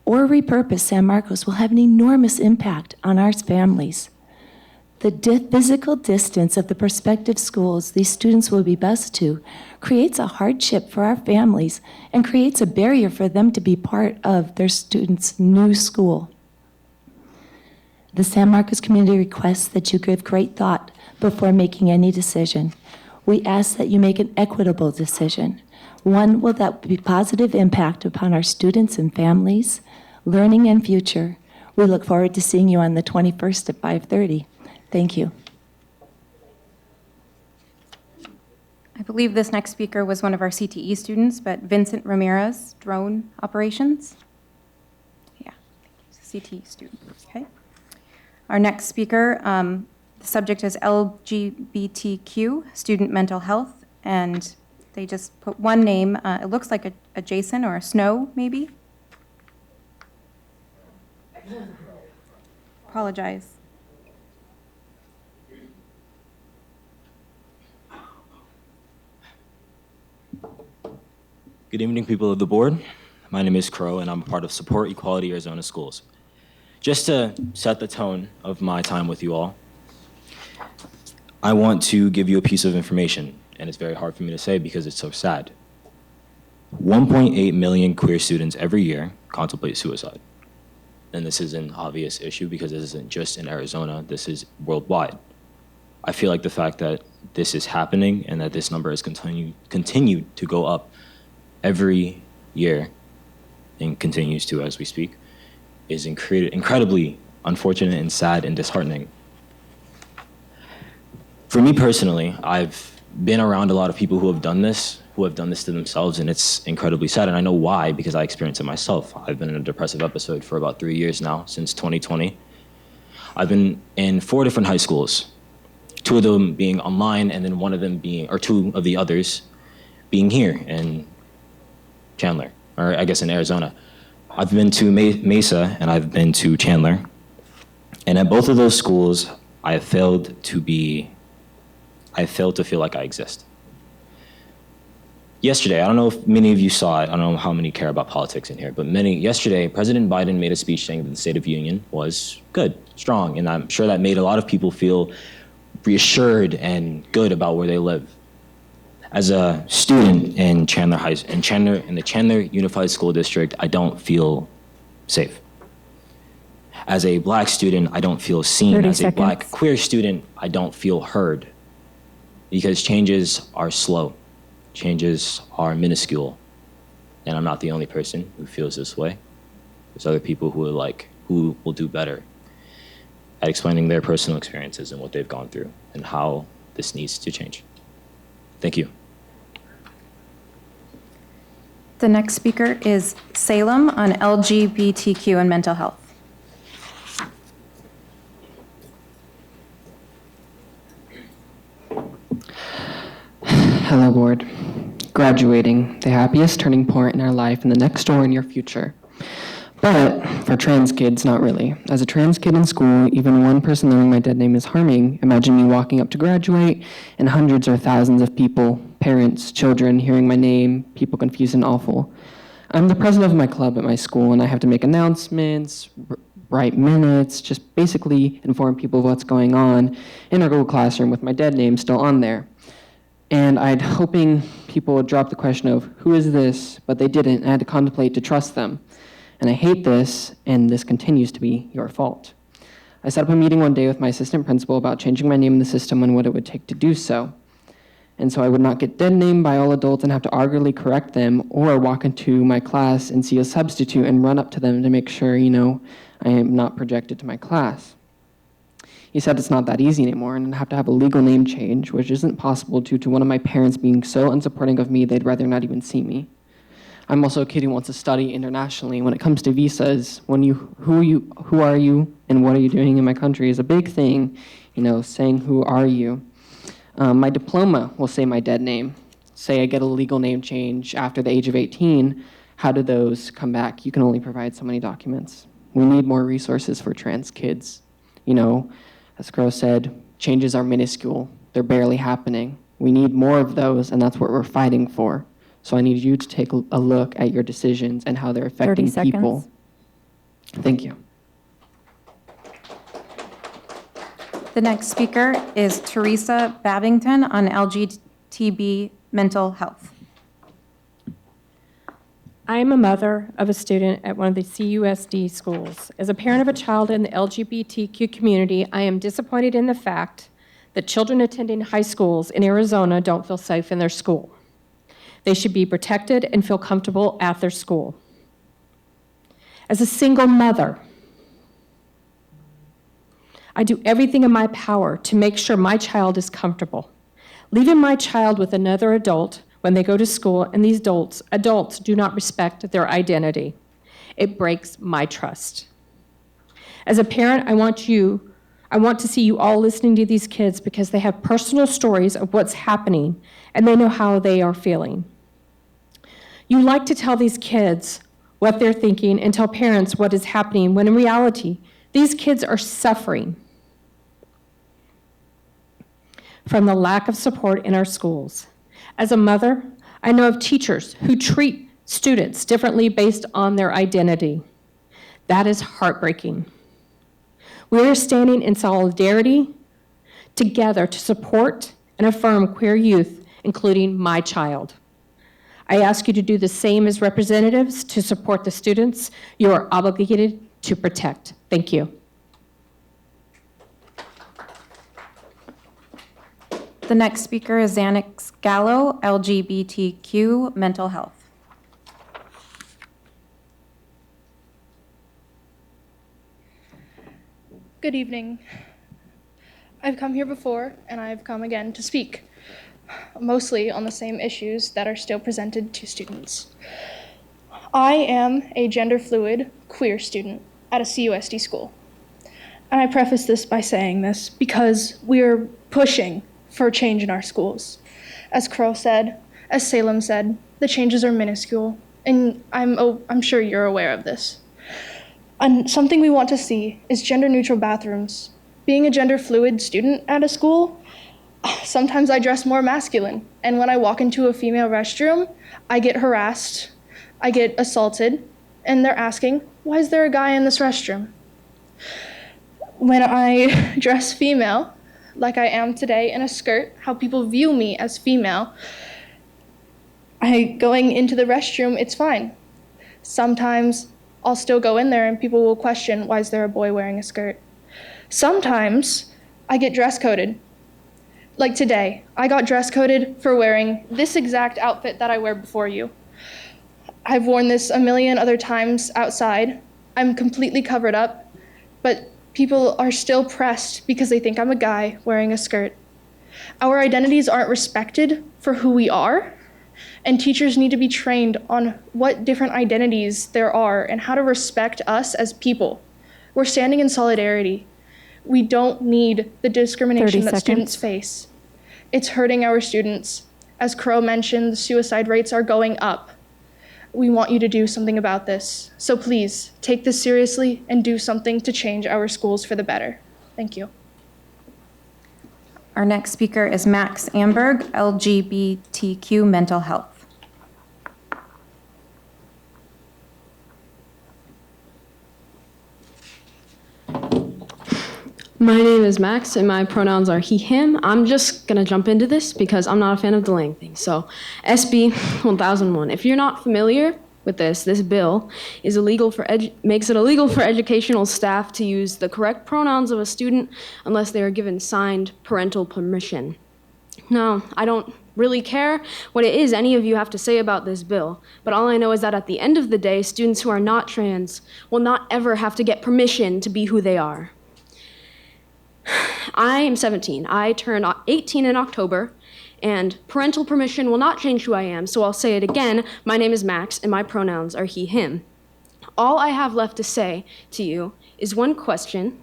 [SPEAKER 9] or repurpose San Marcos will have an enormous impact on our families. The physical distance of the prospective schools these students will be bused to creates a hardship for our families and creates a barrier for them to be part of their students' new school. The San Marcos community requests that you give great thought before making any decision. We ask that you make an equitable decision, one that will be positive impact upon our students and families, learning and future. We look forward to seeing you on the 21st at 5:30. Thank you.
[SPEAKER 2] I believe this next speaker was one of our CTE students, but Vincent Ramirez, drone operations. Yeah, CTE student, okay. Our next speaker, the subject is LGBTQ, student mental health, and they just put one name. It looks like a Jason or a Snow, maybe. Apologize.
[SPEAKER 10] Good evening, people of the board. My name is Crow, and I'm a part of Support Equality Arizona Schools. Just to set the tone of my time with you all, I want to give you a piece of information, and it's very hard for me to say because it's so sad. 1.8 million queer students every year contemplate suicide. And this is an obvious issue because this isn't just in Arizona, this is worldwide. I feel like the fact that this is happening and that this number has continued to go up every year and continues to as we speak is incredibly unfortunate and sad and disheartening. For me personally, I've been around a lot of people who have done this to themselves, and it's incredibly sad, and I know why, because I experienced it myself. I've been in a depressive episode for about 3 years now, since 2020. I've been in 4 different high schools two of them being online and then one of them being, or two of the others being here in Chandler, or I guess in Arizona. I've been to Mesa and I've been to Chandler. And at both of those schools, I failed to feel like I exist. Yesterday, I don't know if many of you saw it, I don't know how many care about politics in here, but yesterday, President Biden made a speech saying that the State of the Union was good, strong, and I'm sure that made a lot of people feel reassured and good about where they live. As a student in the Chandler Unified School District, I don't feel safe. As a Black student, I don't feel seen. As a Black queer student, I don't feel heard. Because changes are slow. Changes are minuscule. And I'm not the only person who feels this way. There's other people who will do better at explaining their personal experiences and what they've gone through and how this needs to change. Thank you.
[SPEAKER 2] The next speaker is Salem on LGBTQ and mental health.
[SPEAKER 7] Hello, board. Graduating, the happiest turning point in our life and the next door in your future. But for trans kids, not really. As a trans kid in school, even one person learning my dead name is harming. Imagine me walking up to graduate and hundreds or thousands of people, parents, children, hearing my name, people confused and awful. I'm the president of my club at my school, and I have to make announcements, write minutes, just basically inform people of what's going on in our Google Classroom with my dead name still on there. And I'd hoping people would drop the question of, who is this? But they didn't. I had to contemplate to trust them. And I hate this, and this continues to be your fault. I set up a meeting one day with my assistant principal about changing my name in the system and what it would take to do so. And so I would not get dead named by all adults and have to arguably correct them or walk into my class and see a substitute and run up to them to make sure, I am not projected to my class. He said it's not that easy anymore and I'd have to have a legal name change, which isn't possible due to one of my parents being so unsupporting of me they'd rather not even see me. I'm also a kid who wants to study internationally. When it comes to visas, who are you and what are you doing in my country is a big thing, saying who are you. My diploma will say my dead name. Say I get a legal name change after the age of 18, how do those come back? You can only provide so many documents. We need more resources for trans kids. As Crow said, changes are minuscule. They're barely happening. We need more of those, and that's what we're fighting for. So I need you to take a look at your decisions and how they're affecting
[SPEAKER 2] 30 seconds.
[SPEAKER 7] people. Thank you.
[SPEAKER 2] The next speaker is Teresa Babington on LGTB mental health.
[SPEAKER 11] I am a mother of a student at one of the CUSD schools. As a parent of a child in the LGBTQ community, I am disappointed in the fact that children attending high schools in Arizona don't feel safe in their school. They should be protected and feel comfortable at their school. As a single mother, I do everything in my power to make sure my child is comfortable. Leaving my child with another adult when they go to school, and these adults do not respect their identity. It breaks my trust. As a parent, I want to see you all listening to these kids because they have personal stories of what's happening, and they know how they are feeling. You like to tell these kids what they're thinking and tell parents what is happening, when in reality, these kids are suffering from the lack of support in our schools. As a mother, I know of teachers who treat students differently based on their identity. That is heartbreaking. We are standing in solidarity together to support and affirm queer youth, including my child. I ask you to do the same as representatives to support the students you are obligated to protect. Thank you.
[SPEAKER 2] The next speaker is Xanax Gallo, LGBTQ mental health.
[SPEAKER 12] Good evening. I've come here before, and I've come again to speak, mostly on the same issues that are still presented to students. I am a gender fluid queer student at a CUSD school. And I preface this by saying this because we're pushing for change in our schools. As Crow said, as Salem said, the changes are minuscule, and I'm sure you're aware of this. And something we want to see is gender-neutral bathrooms. Being a gender-fluid student at a school, sometimes I dress more masculine, and when I walk into a female restroom, I get harassed, I get assaulted, and they're asking, why is there a guy in this restroom? When I dress female, like I am today in a skirt, how people view me as female, going into the restroom, it's fine. Sometimes I'll still go in there and people will question, why is there a boy wearing a skirt? Sometimes I get dress coded. Like today, I got dress coded for wearing this exact outfit that I wear before you. I've worn this a million other times outside. I'm completely covered up, but people are still pressed because they think I'm a guy wearing a skirt. Our identities aren't respected for who we are, and teachers need to be trained on what different identities there are and how to respect us as people. We're standing in solidarity. We don't need the discrimination that students face. It's hurting our students. As Crow mentioned, the suicide rates are going up. We want you to do something about this. So please, take this seriously and do something to change our schools for the better. Thank you.
[SPEAKER 2] Our next speaker is Max Amberg, LGBTQ Mental Health.
[SPEAKER 6] My name is Max, and my pronouns are he, him. I'm just going to jump into this because I'm not a fan of delaying things. So, SB 1001. If you're not familiar with this bill is makes it illegal for educational staff to use the correct pronouns of a student unless they are given signed parental permission. Now, I don't really care what it is any of you have to say about this bill, but all I know is that at the end of the day, students who are not trans will not ever have to get permission to be who they are. I am 17. I turn 18 in October, and parental permission will not change who I am, so I'll say it again. My name is Max, and my pronouns are he, him. All I have left to say to you is one question.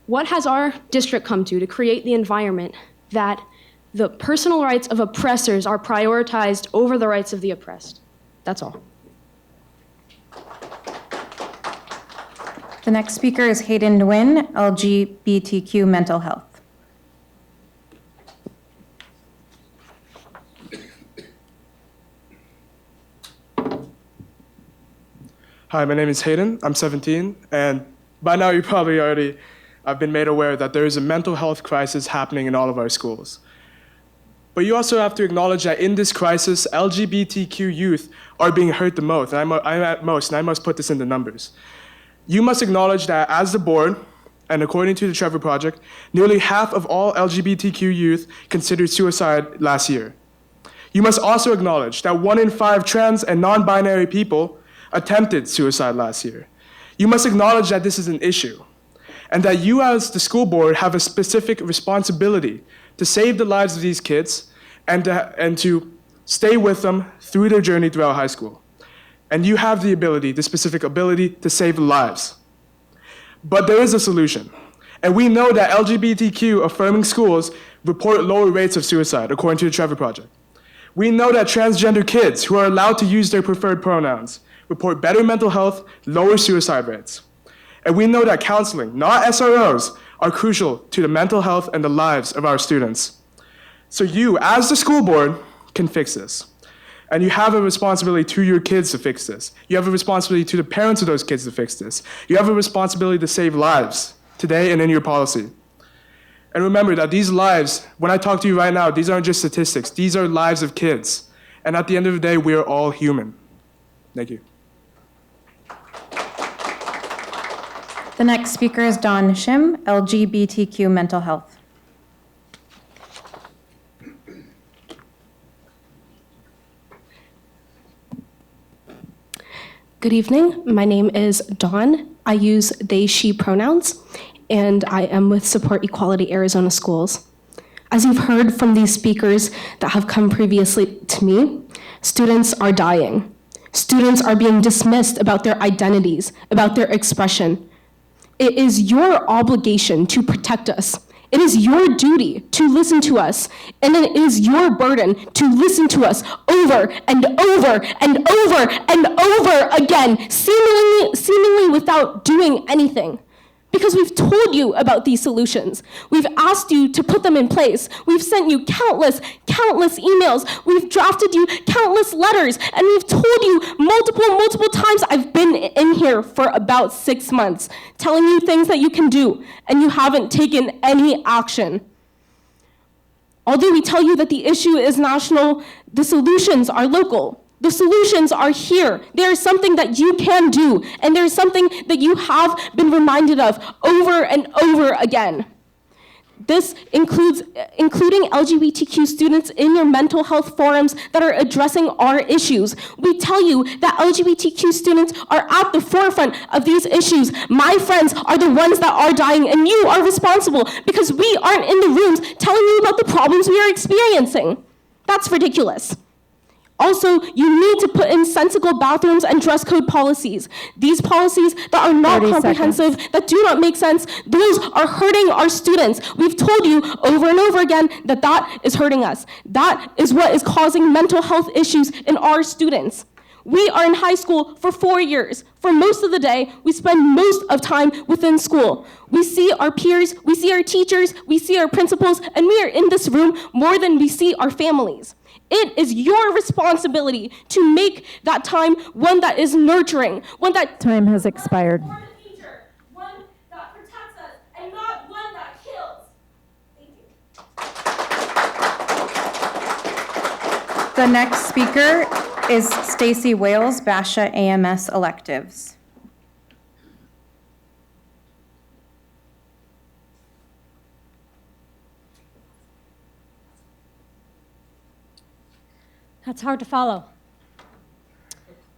[SPEAKER 6] What has our district come to create the environment that the personal rights of oppressors are prioritized over the rights of the oppressed? That's all.
[SPEAKER 2] The next speaker is Hayden Nguyen, LGBTQ Mental Health.
[SPEAKER 14] Hi, my name is Hayden. I'm 17, and by now you probably already have been made aware that there is a mental health crisis happening in all of our schools. But you also have to acknowledge that in this crisis, LGBTQ youth are being hurt the most, and I must put this into numbers. You must acknowledge that as the board, and according to the Trevor Project, nearly half of all LGBTQ youth considered suicide last year. You must also acknowledge that 1 in 5 trans and non-binary people attempted suicide last year. You must acknowledge that this is an issue, and that you as the school board have a specific responsibility to save the lives of these kids and to stay with them through their journey throughout high school. And you have the specific ability to save lives. But there is a solution. And we know that LGBTQ affirming schools report lower rates of suicide, according to the Trevor Project. We know that transgender kids who are allowed to use their preferred pronouns report better mental health, lower suicide rates. And we know that counseling, not SROs, are crucial to the mental health and the lives of our students. So you, as the school board, can fix this. And you have a responsibility to your kids to fix this. You have a responsibility to the parents of those kids to fix this. You have a responsibility to save lives today and in your policy. And remember that these lives, when I talk to you right now, these aren't just statistics. These are lives of kids. And at the end of the day, we are all human. Thank you.
[SPEAKER 2] The next speaker is Dawn Shim, LGBTQ Mental Health.
[SPEAKER 16] Good evening. My name is Dawn. I use they, she pronouns, and I am with Support Equality Arizona Schools. As you've heard from these speakers that have come previously to me, students are dying. Students are being dismissed about their identities, about their expression. It is your obligation to protect us. It is your duty to listen to us, and it is your burden to listen to us over and over and over and over again, seemingly without doing anything. Because we've told you about these solutions. We've asked you to put them in place. We've sent you countless emails. We've drafted you countless letters, and we've told you multiple times. I've been in here for about 6 months, telling you things that you can do, and you haven't taken any action. Although we tell you that the issue is national, the solutions are local. The solutions are here. There is something that you can do, and there is something that you have been reminded of over and over again. This including LGBTQ students in your mental health forums that are addressing our issues. We tell you that LGBTQ students are at the forefront of these issues. My friends are the ones that are dying, and you are responsible because we aren't in the rooms telling you about the problems we are experiencing. That's ridiculous. Also, you need to put in sensible bathrooms and dress code policies. These policies that are not comprehensive, that do not make sense, those are hurting our students. We've told you over and over again that that is hurting us. That is what is causing mental health issues in our students. We are in high school for 4 years. For most of the day, we spend most of time within school. We see our peers, we see our teachers, we see our principals, and we are in this room more than we see our families. It is your responsibility to make that time one that is nurturing, one that
[SPEAKER 13] time has expired.
[SPEAKER 16] One that protects us, and not one that kills. Thank you.
[SPEAKER 2] The next speaker is Stacy Wales, Basha AMS electives.
[SPEAKER 17] That's hard to follow.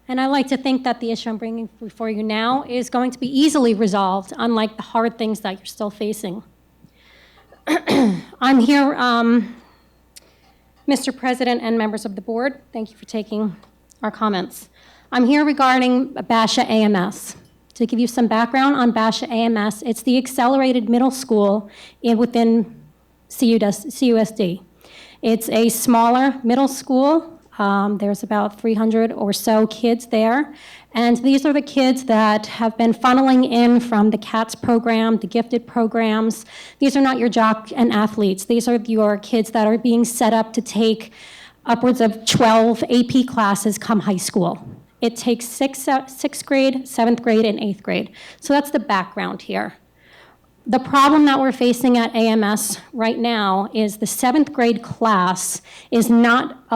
[SPEAKER 17] And I like to think that the issue I'm bringing before you now is going to be easily resolved, unlike the hard things that you're still facing. I'm here, Mr. President and members of the board, thank you for taking our comments. I'm here regarding Basha AMS. To give you some background on Basha AMS, it's the accelerated middle school within CUSD. It's a smaller middle school. There's about 300 or so kids there. And these are the kids that have been funneling in from the CATS program, the gifted programs. These are not your jock and athletes. These are your kids that are being set up to take upwards of 12 AP classes come high school. It takes sixth grade, 7th grade, and 8th grade. So that's the background here. The problem that we're facing at AMS right now is the 7th grade class is not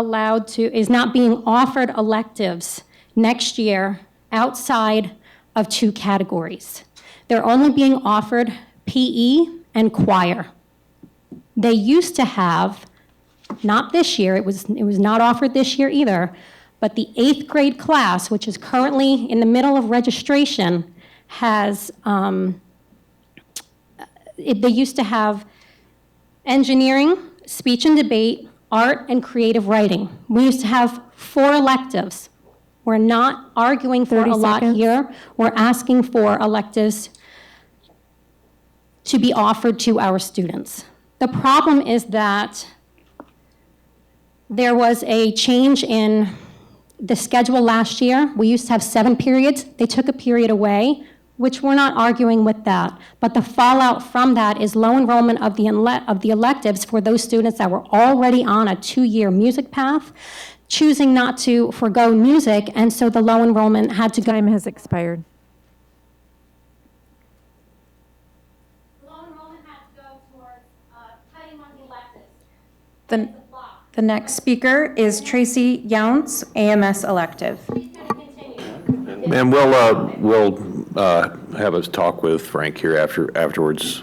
[SPEAKER 17] being offered electives next year outside of 2 categories. They're only being offered PE and choir. They used to have, not this year, it was not offered this year either, but the 8th grade class, which is currently in the middle of registration, has they used to have engineering, speech and debate, art, and creative writing. We used to have 4 electives. We're not arguing for a lot here. We're asking for electives to be offered to our students. The problem is that there was a change in the schedule last year. We used to have 7 periods. They took a period away, which we're not arguing with that. But the fallout from that is low enrollment of the electives for those students that were already on a 2-year music path, choosing not to forgo music, and so the low enrollment had to go.
[SPEAKER 13] Time has expired.
[SPEAKER 17] Low enrollment had to go towards cutting on the electives.
[SPEAKER 2] The next speaker is Tracy Younts, AMS elective.
[SPEAKER 4] Ma'am, we'll have a talk with Frank here afterwards.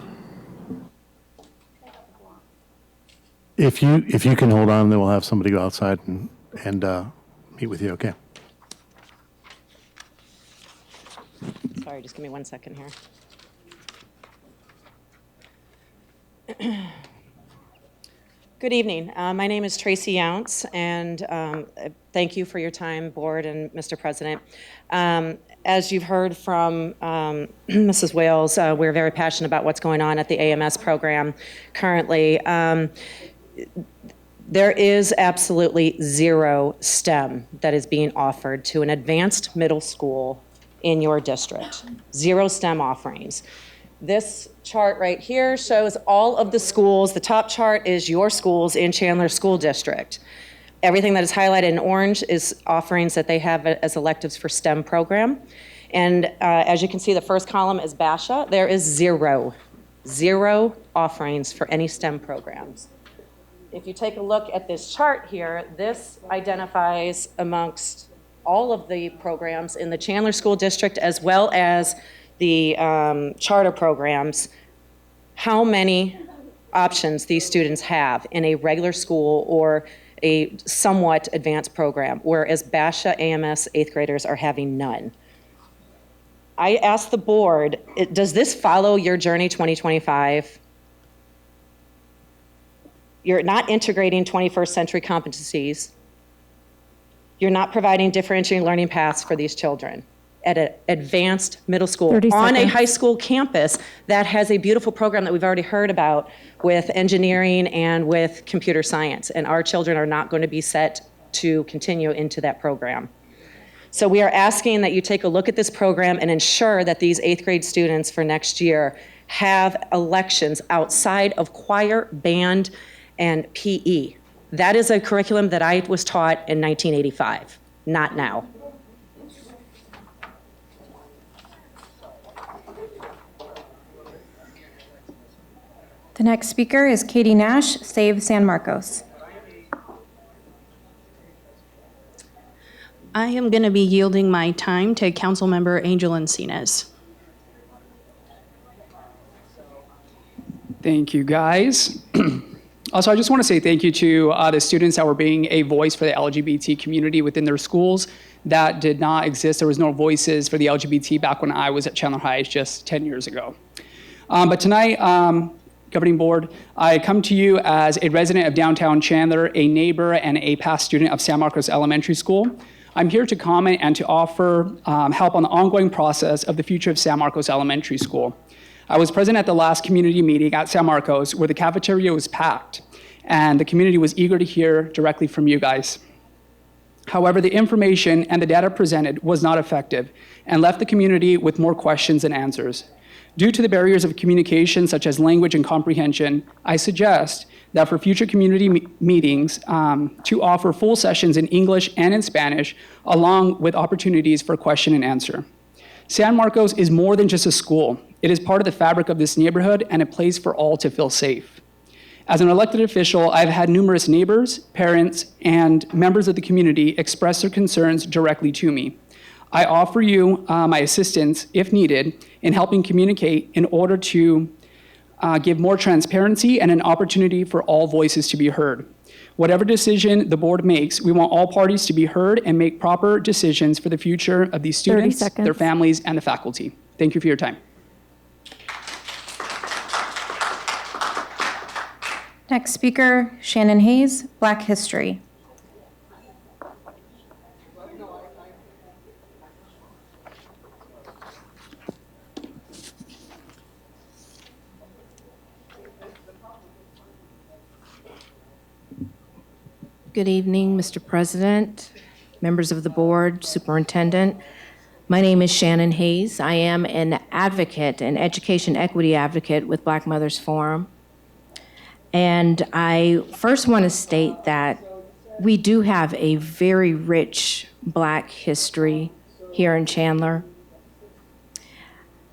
[SPEAKER 19] If you can hold on, then we'll have somebody go outside and meet with you, okay?
[SPEAKER 20] Sorry, just give me 1 second here. Good evening. My name is Tracy Younts, and thank you for your time, Board and Mr. President. As you've heard from Mrs. Wales, we're very passionate about what's going on at the AMS program currently. There is absolutely zero STEM that is being offered to an advanced middle school in your district. Zero STEM offerings. This chart right here shows all of the schools. The top chart is your schools in Chandler School District. Everything that is highlighted in orange is offerings that they have as electives for STEM program. And as you can see, the first column is BASHA. There is zero offerings for any STEM programs. If you take a look at this chart here, this identifies amongst all of the programs in the Chandler School District as well as the charter programs, how many options these students have in a regular school or a somewhat advanced program, whereas BASHA AMS 8th graders are having none. I asked the board, does this follow your Journey 2025? You're not integrating 21st century competencies. You're not providing differentiating learning paths for these children at an advanced middle school
[SPEAKER 13] 30
[SPEAKER 20] on a
[SPEAKER 13] seconds.
[SPEAKER 20] high school campus that has a beautiful program that we've already heard about with engineering and with computer science. And our children are not going to be set to continue into that program. So we are asking that you take a look at this program and ensure that these 8th grade students for next year have elections outside of choir, band, and PE. That is a curriculum that I was taught in 1985, not now.
[SPEAKER 2] The next speaker is Katie Nash, Save San Marcos.
[SPEAKER 1] I am going to be yielding my time to Councilmember Angel Encinas.
[SPEAKER 8] Thank you, guys. Also, I just want to say thank you to the students that were being a voice for the LGBT community within their schools. That did not exist. There was no voices for the LGBT back when I was at Chandler High just 10 years ago. But tonight, Governing Board, I come to you as a resident of downtown Chandler, a neighbor, and a past student of San Marcos Elementary School. I'm here to comment and to offer help on the ongoing process of the future of San Marcos Elementary School. I was present at the last community meeting at San Marcos where the cafeteria was packed and the community was eager to hear directly from you guys. However, the information and the data presented was not effective and left the community with more questions than answers. Due to the barriers of communication, such as language and comprehension, I suggest that for future community meetings, to offer full sessions in English and in Spanish, along with opportunities for question and answer. San Marcos is more than just a school. It is part of the fabric of this neighborhood and a place for all to feel safe. As an elected official, I've had numerous neighbors, parents, and members of the community express their concerns directly to me. I offer you my assistance, if needed, in helping communicate in order to give more transparency and an opportunity for all voices to be heard. Whatever decision the board makes, we want all parties to be heard and make proper decisions for the future of these students, their families, and the faculty. Thank you for your time.
[SPEAKER 2] Next speaker, Shannon Hayes, Black History.
[SPEAKER 18] Good evening, Mr. President, members of the board, superintendent. My name is Shannon Hayes. I am an advocate, an education equity advocate with Black Mothers Forum. And I first want to state that we do have a very rich Black history here in Chandler.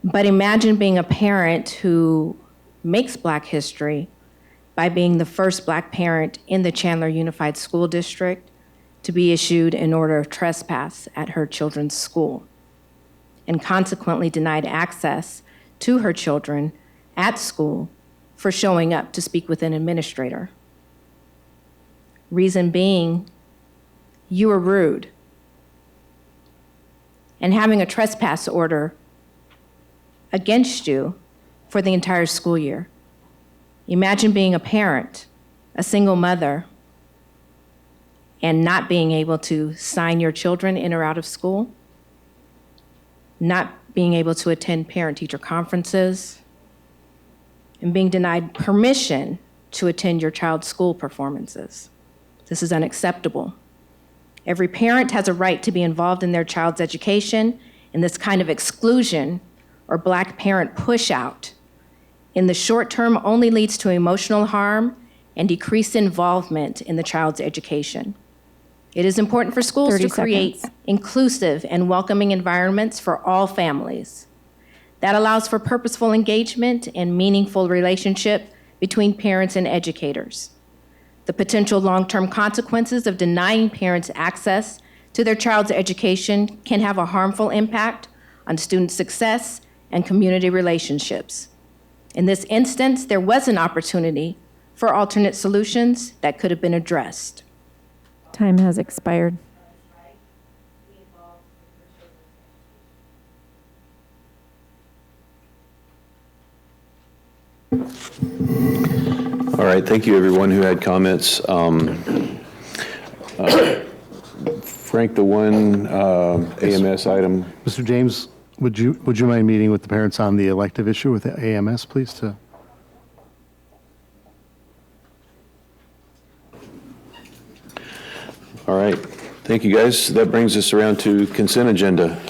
[SPEAKER 18] But imagine being a parent who makes Black history by being the first Black parent in the Chandler Unified School District to be issued an order of trespass at her children's school, and consequently denied access to her children at school for showing up to speak with an administrator. Reason being, you were rude. And having a trespass order against you for the entire school year. Imagine being a parent a single mother, and not being able to sign your children in or out of school, not being able to attend parent-teacher conferences, and being denied permission to attend your child's school performances. This is unacceptable. Every parent has a right to be involved in their child's education, and this kind of exclusion or Black parent push-out in the short term only leads to emotional harm and decreased involvement in the child's education. It is important for schools
[SPEAKER 2] 30
[SPEAKER 18] to create
[SPEAKER 2] seconds.
[SPEAKER 18] inclusive and welcoming environments for all families. That allows for purposeful engagement and meaningful relationship between parents and educators. The potential long-term consequences of denying parents access to their child's education can have a harmful impact on student success and community relationships. In this instance, there was an opportunity for alternate solutions that could have been addressed.
[SPEAKER 13] Time has expired.
[SPEAKER 4] All right, thank you, everyone who had comments. Frank, the one AMS item.
[SPEAKER 19] Mr. James, would you mind meeting with the parents on the elective issue with the AMS, please?
[SPEAKER 4] All right, thank you, guys. That brings us around to consent agenda.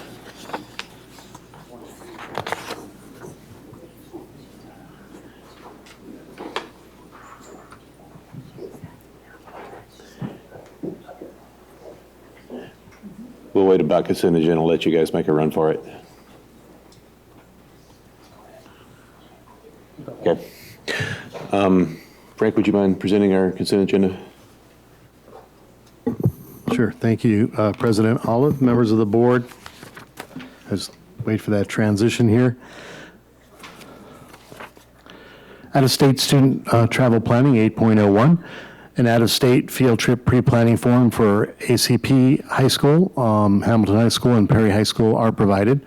[SPEAKER 4] We'll wait about consent agenda, let you guys make a run for it. Okay. Frank, would you mind presenting our consent agenda?
[SPEAKER 19] Sure. Thank you, President Olive, members of the board. Just wait for that transition here. Out-of-state student travel planning 8.01. An out-of-state field trip pre-planning form for ACP High School, Hamilton High School, and Perry High School are provided.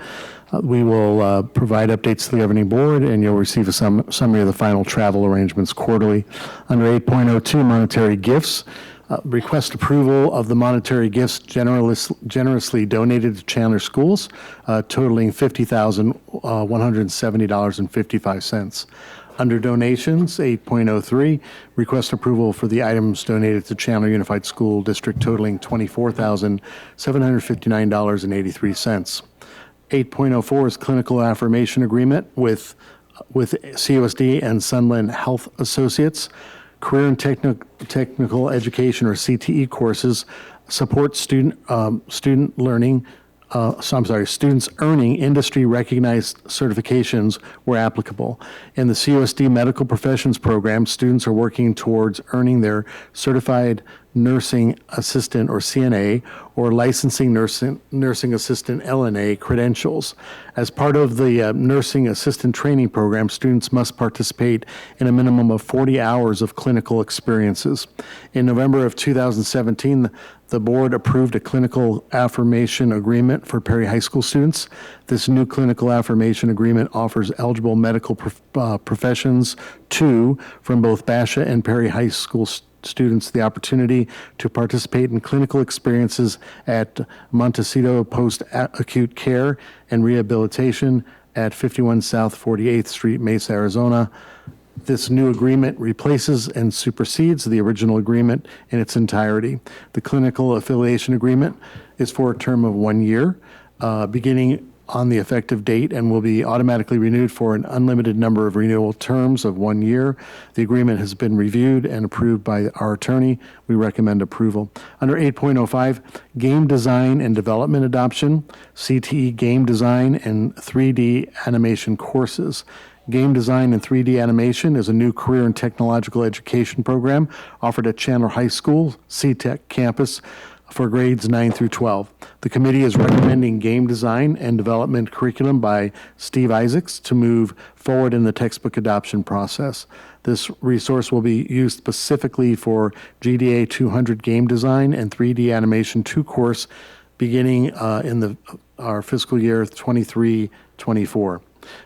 [SPEAKER 19] We will provide updates to the governing board, and you'll receive a summary of the final travel arrangements quarterly. Under 8.02, monetary gifts, request approval of the monetary gifts generously donated to Chandler schools, totaling $50,170.55. Under donations, 8.03, request approval for the items donated to Chandler Unified School District totaling $24,759.83. 8.04 is clinical affirmation agreement with CUSD and Sunland Health Associates. Career and technical education, or CTE courses, support students earning industry-recognized certifications where applicable. In the CUSD Medical Professions Program, students are working towards earning their Certified Nursing Assistant, or CNA, or Licensing Nursing Assistant, LNA, credentials. As part of the Nursing Assistant Training Program, students must participate in a minimum of 40 hours of clinical experiences. In November of 2017, the board approved a clinical affirmation agreement for Perry High School students. This new clinical affirmation agreement offers eligible medical professions from both Basha and Perry High School students the opportunity to participate in clinical experiences at Montecito Post-Acute Care and Rehabilitation at 51 South 48th Street, Mesa, Arizona. This new agreement replaces and supersedes the original agreement in its entirety. The clinical affiliation agreement is for a term of 1 year, beginning on the effective date, and will be automatically renewed for an unlimited number of renewal terms of 1 year. The agreement has been reviewed and approved by our attorney. We recommend approval. Under 8.05, game design and development adoption, CTE game design and 3D animation courses. Game design and 3D animation is a new career and technological education program offered at Chandler High School, CTEC campus, for grades 9 through 12. The committee is recommending game design and development curriculum by Steve Isaacs to move forward in the textbook adoption process. This resource will be used specifically for GDA 200 game design and 3D animation 2 course beginning in our fiscal year 23-24.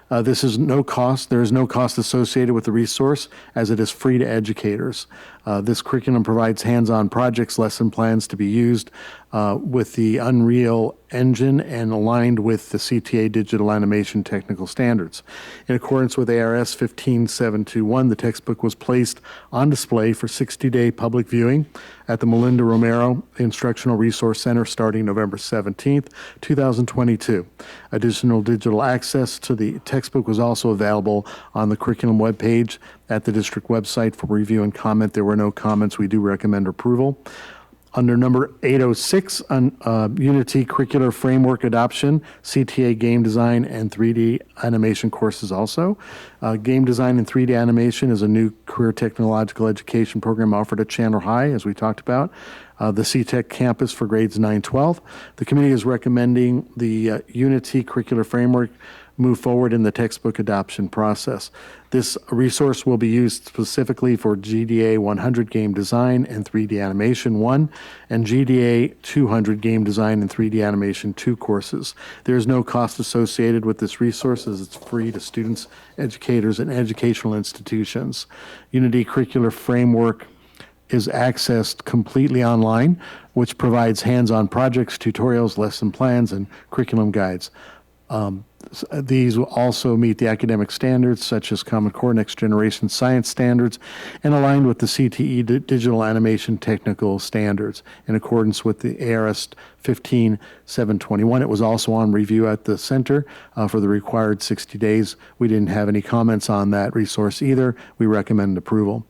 [SPEAKER 19] This is no cost. There is no cost associated with the resource, as it is free to educators. This curriculum provides hands-on projects, lesson plans to be used with the Unreal Engine and aligned with the CTA digital animation technical standards. In accordance with ARS 15721, the textbook was placed on display for 60-day public viewing at the Melinda Romero Instructional Resource Center starting November 17th, 2022. Additional digital access to the textbook was also available on the curriculum webpage at the district website for review and comment. There were no comments. We do recommend approval. Under number 806, Unity Curricular Framework Adoption, CTA Game Design and 3D Animation courses also. Game Design and 3D Animation is a new career technological education program offered at Chandler High, as we talked about. The CTEC campus for grades 9-12. The committee is recommending the Unity Curricular Framework move forward in the textbook adoption process. This resource will be used specifically for GDA 100 Game Design and 3D Animation 1 and GDA 200 Game Design and 3D Animation 2 courses. There is no cost associated with this resource, as it's free to students, educators, and educational institutions. Unity Curricular Framework is accessed completely online, which provides hands-on projects, tutorials, lesson plans, and curriculum guides. These will also meet the academic standards such as Common Core Next Generation Science standards and aligned with the CTE Digital Animation Technical Standards in accordance with the ARS 15721. It was also on review at the center for the required 60 days. We didn't have any comments on that resource either. We recommend approval.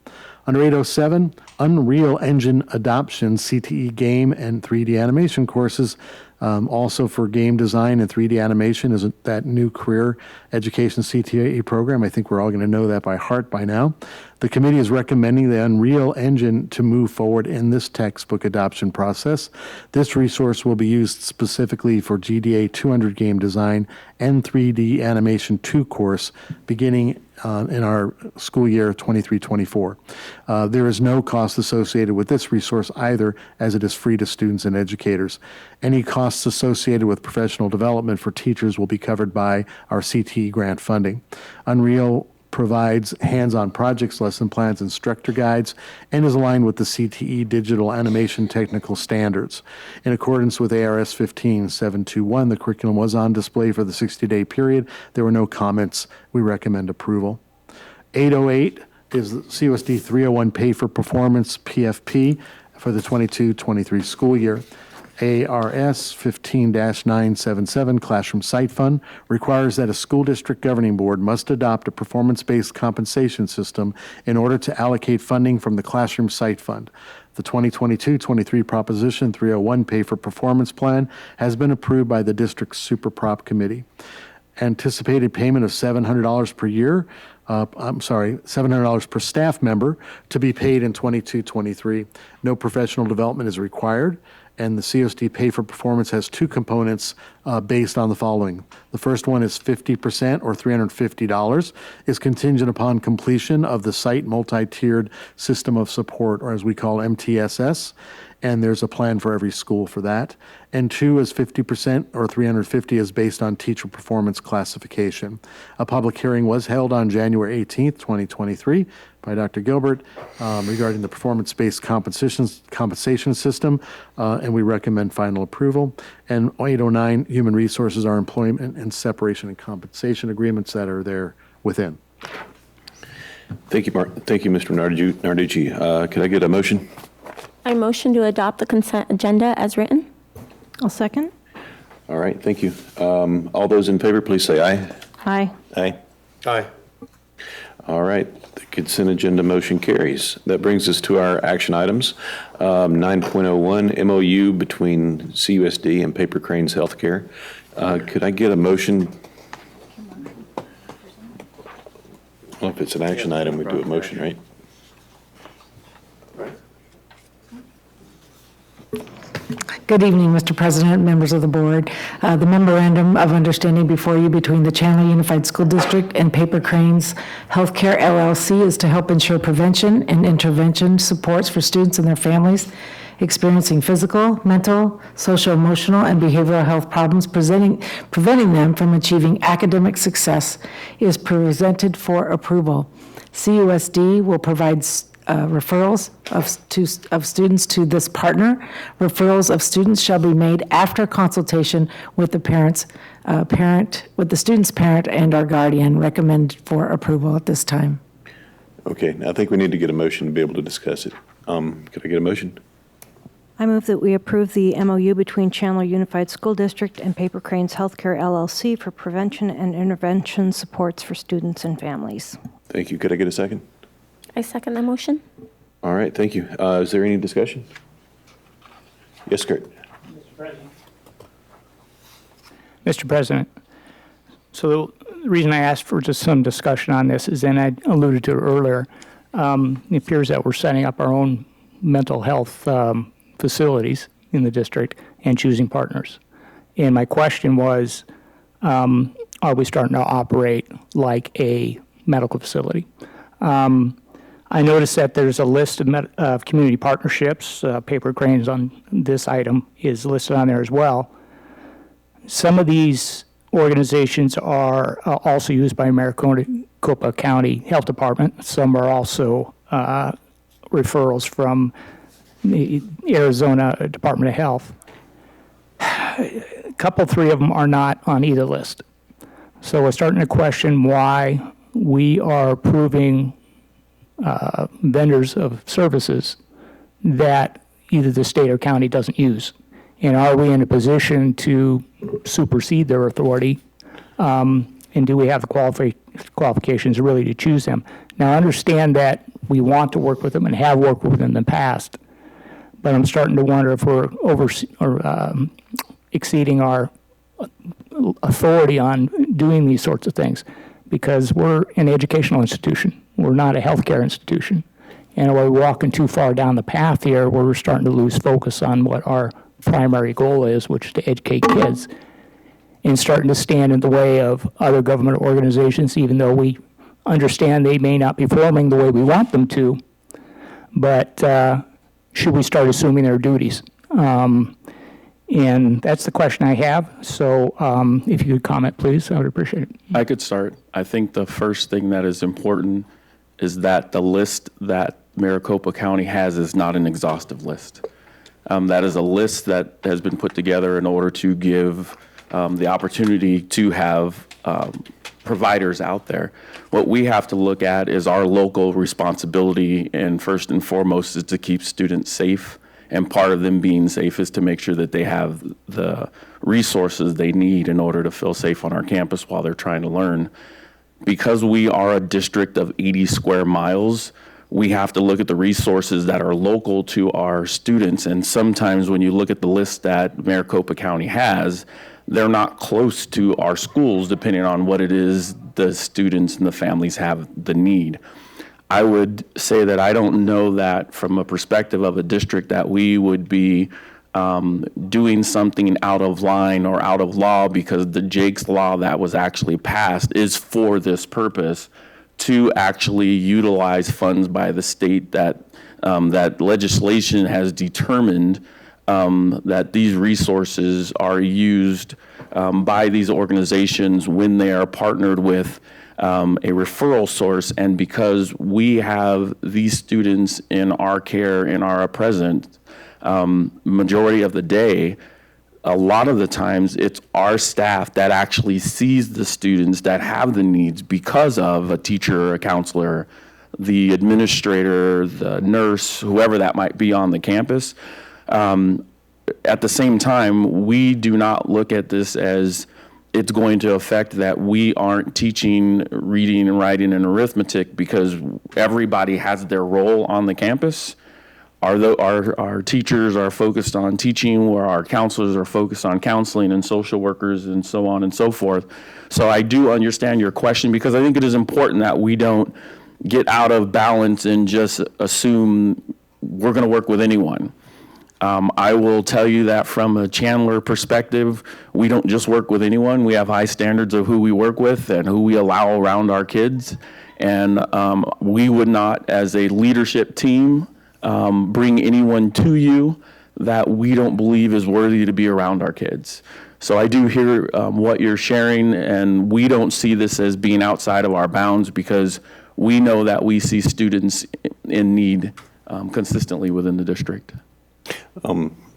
[SPEAKER 19] Under 807, Unreal Engine Adoption, CTE Game and 3D Animation courses. Also for game design and 3D animation is that new career education CTA program. I think we're all going to know that by heart by now. The committee is recommending the Unreal Engine to move forward in this textbook adoption process. This resource will be used specifically for GDA 200 Game Design and 3D Animation 2 course beginning in our school year 23-24. There is no cost associated with this resource either, as it is free to students and educators. Any costs associated with professional development for teachers will be covered by our CTE grant funding. Unreal provides hands-on projects, lesson plans, instructor guides, and is aligned with the CTE digital animation technical standards. In accordance with ARS 15721, the curriculum was on display for the 60-day period. There were no comments. We recommend approval. 808 is the CUSD 301 Pay for Performance PFP for the 22-23 school year. ARS 15-977 Classroom Site Fund requires that a school district governing board must adopt a performance-based compensation system in order to allocate funding from the Classroom Site Fund. The 2022-23 Proposition 301 Pay for Performance Plan has been approved by the district's Super Prop Committee. Anticipated payment of $700 per year, $700 per staff member to be paid in 22-23. No professional development is required. And the COSD Pay for Performance has two components based on the following. The first one is 50% or $350 is contingent upon completion of the site multi-tiered system of support, or as we call MTSS, and there's a plan for every school for that. And two is 50% or $350 is based on teacher performance classification. A public hearing was held on January 18th, 2023 by Dr. Gilbert regarding the performance-based compensation system, and we recommend final approval. And 809, Human Resources are employment and separation and compensation agreements that are there within.
[SPEAKER 4] Thank you, Mark. Thank you, Mr. Narducci. Could I get a motion?
[SPEAKER 9] I motion to adopt the consent agenda as written.
[SPEAKER 13] I'll second.
[SPEAKER 4] All right, thank you. All those in favor, please say aye.
[SPEAKER 13] Aye.
[SPEAKER 4] Aye. Aye. All right, the consent agenda motion carries. That brings us to our action items. 9.01, MOU between CUSD and Paper Cranes Healthcare. Could I get a motion? Well, if it's an action item, we do a motion, right?
[SPEAKER 21] Good evening, Mr. President, members of the board. The memorandum of understanding before you between the Chandler Unified School District and Paper Cranes Healthcare LLC is to help ensure prevention and intervention supports for students and their families experiencing physical, mental, social, emotional, and behavioral health problems, preventing them from achieving academic success, is presented for approval. CUSD will provide referrals of students to this partner. Referrals of students shall be made after consultation with the with the student's parent and our guardian. Recommend for approval at this time.
[SPEAKER 4] Okay, now I think we need to get a motion to be able to discuss it. Could I get a motion?
[SPEAKER 15] I move that we approve the MOU between Chandler Unified School District and Paper Cranes Healthcare LLC for prevention and intervention supports for students and families.
[SPEAKER 4] Thank you. Could I get a second?
[SPEAKER 15] I second the motion.
[SPEAKER 4] All right, thank you. Is there any discussion? Yes, Kurt.
[SPEAKER 22] Mr. President, so the reason I asked for just some discussion on this is, and I alluded to it earlier, it appears that we're setting up our own mental health facilities in the district and choosing partners. And my question was, are we starting to operate like a medical facility? I noticed that there's a list of community partnerships. Paper Cranes on this item is listed on there as well. Some of these organizations are also used by Maricopa County Health Department. Some are also referrals from the Arizona Department of Health. A couple, three of them are not on either list. So we're starting to question why we are approving vendors of services that either the state or county doesn't use. And are we in a position to supersede their authority? And do we have the qualifications really to choose them? Now, I understand that we want to work with them and have worked with them in the past, but I'm starting to wonder if we're exceeding our authority on doing these sorts of things, because we're an educational institution. We're not a healthcare institution. And we're walking too far down the path here where we're starting to lose focus on what our primary goal is, which is to educate kids, and starting to stand in the way of other government organizations, even though we understand they may not be performing the way we want them to. But should we start assuming their duties? And that's the question I have. So if you could comment, please, I would appreciate it.
[SPEAKER 23] I could start. I think the first thing that is important is that the list that Maricopa County has is not an exhaustive list. That is a list that has been put together in order to give the opportunity to have providers out there. What we have to look at is our local responsibility, and first and foremost is to keep students safe. And part of them being safe is to make sure that they have the resources they need in order to feel safe on our campus while they're trying to learn. Because we are a district of 80 square miles, we have to look at the resources that are local to our students. And sometimes when you look at the list that Maricopa County has, they're not close to our schools, depending on what it is the students and the families have the need. I would say that I don't know that from a perspective of a district that we would be doing something out of line or out of law, because the Jake's Law that was actually passed is for this purpose, to actually utilize funds by the state that that legislation has determined that these resources are used by these organizations when they are partnered with a referral source. And because we have these students in our care and are present majority of the day, a lot of the times it's our staff that actually sees the students that have the needs because of a teacher, a counselor, the administrator, the nurse, whoever that might be on the campus. At the same time, we do not look at this as it's going to affect that we aren't teaching reading and writing and arithmetic, because everybody has their role on the campus. Our teachers are focused on teaching, where our counselors are focused on counseling, and social workers and so on and so forth. So I do understand your question, because I think it is important that we don't get out of balance and just assume we're going to work with anyone. I will tell you that from a Chandler perspective, we don't just work with anyone. We have high standards of who we work with and who we allow around our kids. And we would not, as a leadership team, bring anyone to you that we don't believe is worthy to be around our kids. So I do hear what you're sharing, and we don't see this as being outside of our bounds because we know that we see students in need consistently within the district.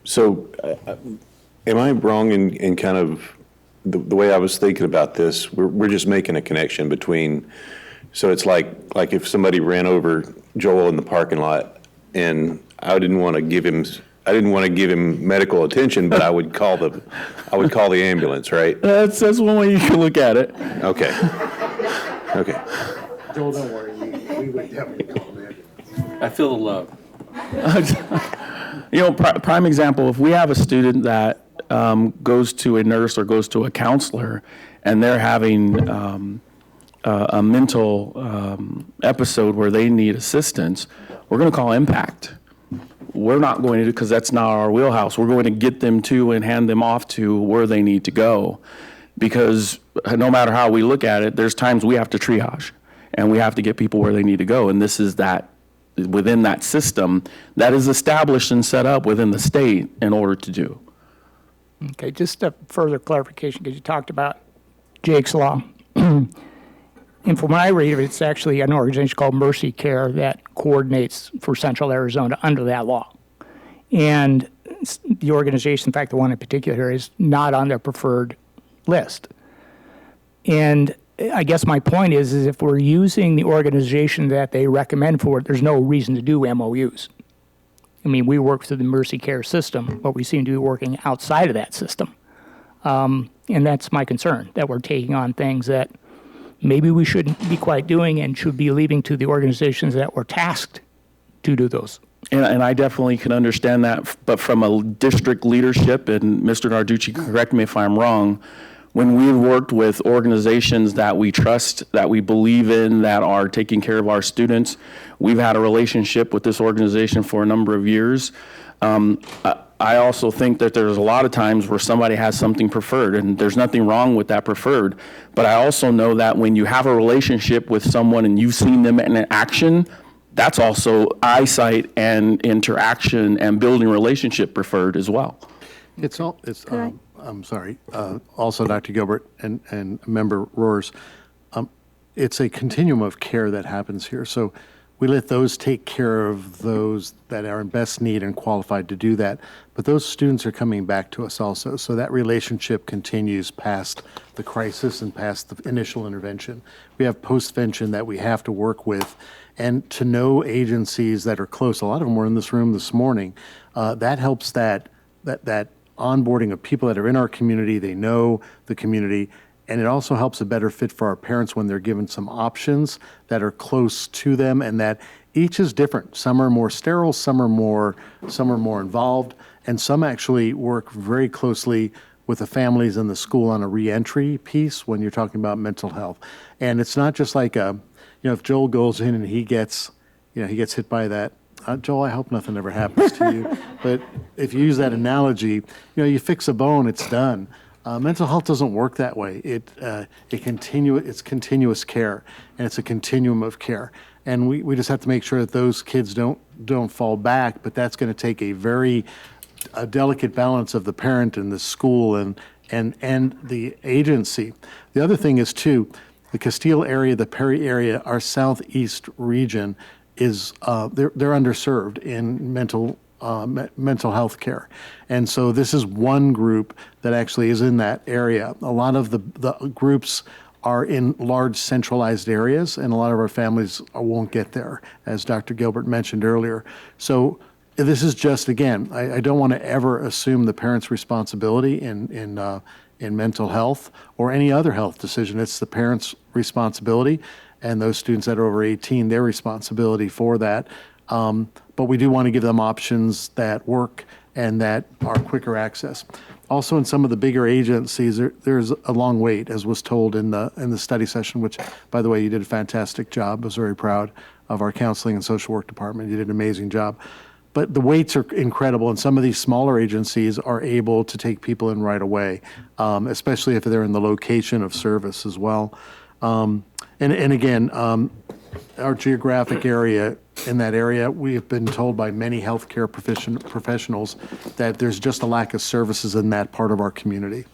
[SPEAKER 4] So am I wrong in kind of the way I was thinking about this? We're just making a connection between, so it's like if somebody ran over Joel in the parking lot and I didn't want to give him medical attention, but I would call the ambulance, right?
[SPEAKER 23] That's one way you can look at it.
[SPEAKER 4] Okay. Okay.
[SPEAKER 19] Joel, don't worry, we would definitely call them.
[SPEAKER 23] I feel the love. Prime example, if we have a student that goes to a nurse or goes to a counselor and they're having a mental episode where they need assistance, we're going to call Impact. We're not going to, because that's not our wheelhouse. We're going to get them to and hand them off to where they need to go. Because no matter how we look at it, there's times we have to triage and we have to get people where they need to go. And this is that, within that system that is established and set up within the state in order to do.
[SPEAKER 22] Okay, just a further clarification, because you talked about Jake's Law. And from what I read, it's actually an organization called Mercy Care that coordinates for Central Arizona under that law. And the organization, in fact, the one in particular, is not on their preferred list. And I guess my point is if we're using the organization that they recommend for it, there's no reason to do MOUs. I mean, we work through the Mercy Care system, but we seem to be working outside of that system. And that's my concern, that we're taking on things that maybe we shouldn't be quite doing and should be leaving to the organizations that were tasked to do those.
[SPEAKER 23] And I definitely can understand that, but from a district leadership, and Mr. Narducci, correct me if I'm wrong, when we've worked with organizations that we trust, that we believe in, that are taking care of our students, we've had a relationship with this organization for a number of years. I also think that there's a lot of times where somebody has something preferred, and there's nothing wrong with that preferred. But I also know that when you have a relationship with someone and you've seen them in action, that's also eyesight and interaction and building relationship preferred as well.
[SPEAKER 19] I'm sorry, also Dr. Gilbert and Member Roars, it's a continuum of care that happens here. So we let those take care of those that are in best need and qualified to do that. But those students are coming back to us also. So that relationship continues past the crisis and past the initial intervention. We have post-vention that we have to work with. And to know agencies that are close, a lot of them were in this room this morning, that helps that onboarding of people that are in our community, they know the community, and it also helps a better fit for our parents when they're given some options that are close to them and that each is different. Some are more sterile, some are more involved, and some actually work very closely with the families in the school on a reentry piece when you're talking about mental health. And it's not just like if Joel goes in and he gets hit by that, Joel, I hope nothing ever happens to you. But if you use that analogy, you fix a bone, it's done. Mental health doesn't work that way. It's continuous care, and it's a continuum of care. And we just have to make sure that those kids don't fall back. But that's going to take a very delicate balance of the parent and the school and the agency. The other thing is too, the Castile area, the Perry area, our southeast region is they're underserved in mental health care. And so this is one group that actually is in that area. A lot of the groups are in large centralized areas, and a lot of our families won't get there, as Dr. Gilbert mentioned earlier. So this is just, again, I don't want to ever assume the parent's responsibility in mental health or any other health decision. It's the parent's responsibility, and those students that are over 18, their responsibility for that. But we do want to give them options that work and that are quicker access. Also, in some of the bigger agencies, there's a long wait, as was told in the study session, which, by the way, you did a fantastic job. I was very proud of our counseling and social work department. You did an amazing job. But the waits are incredible, and some of these smaller agencies are able to take people in right away, especially if they're in the location of service as well. And again, our geographic area in that area. We have been told by many healthcare professionals that there's just a lack of services in that part of our community.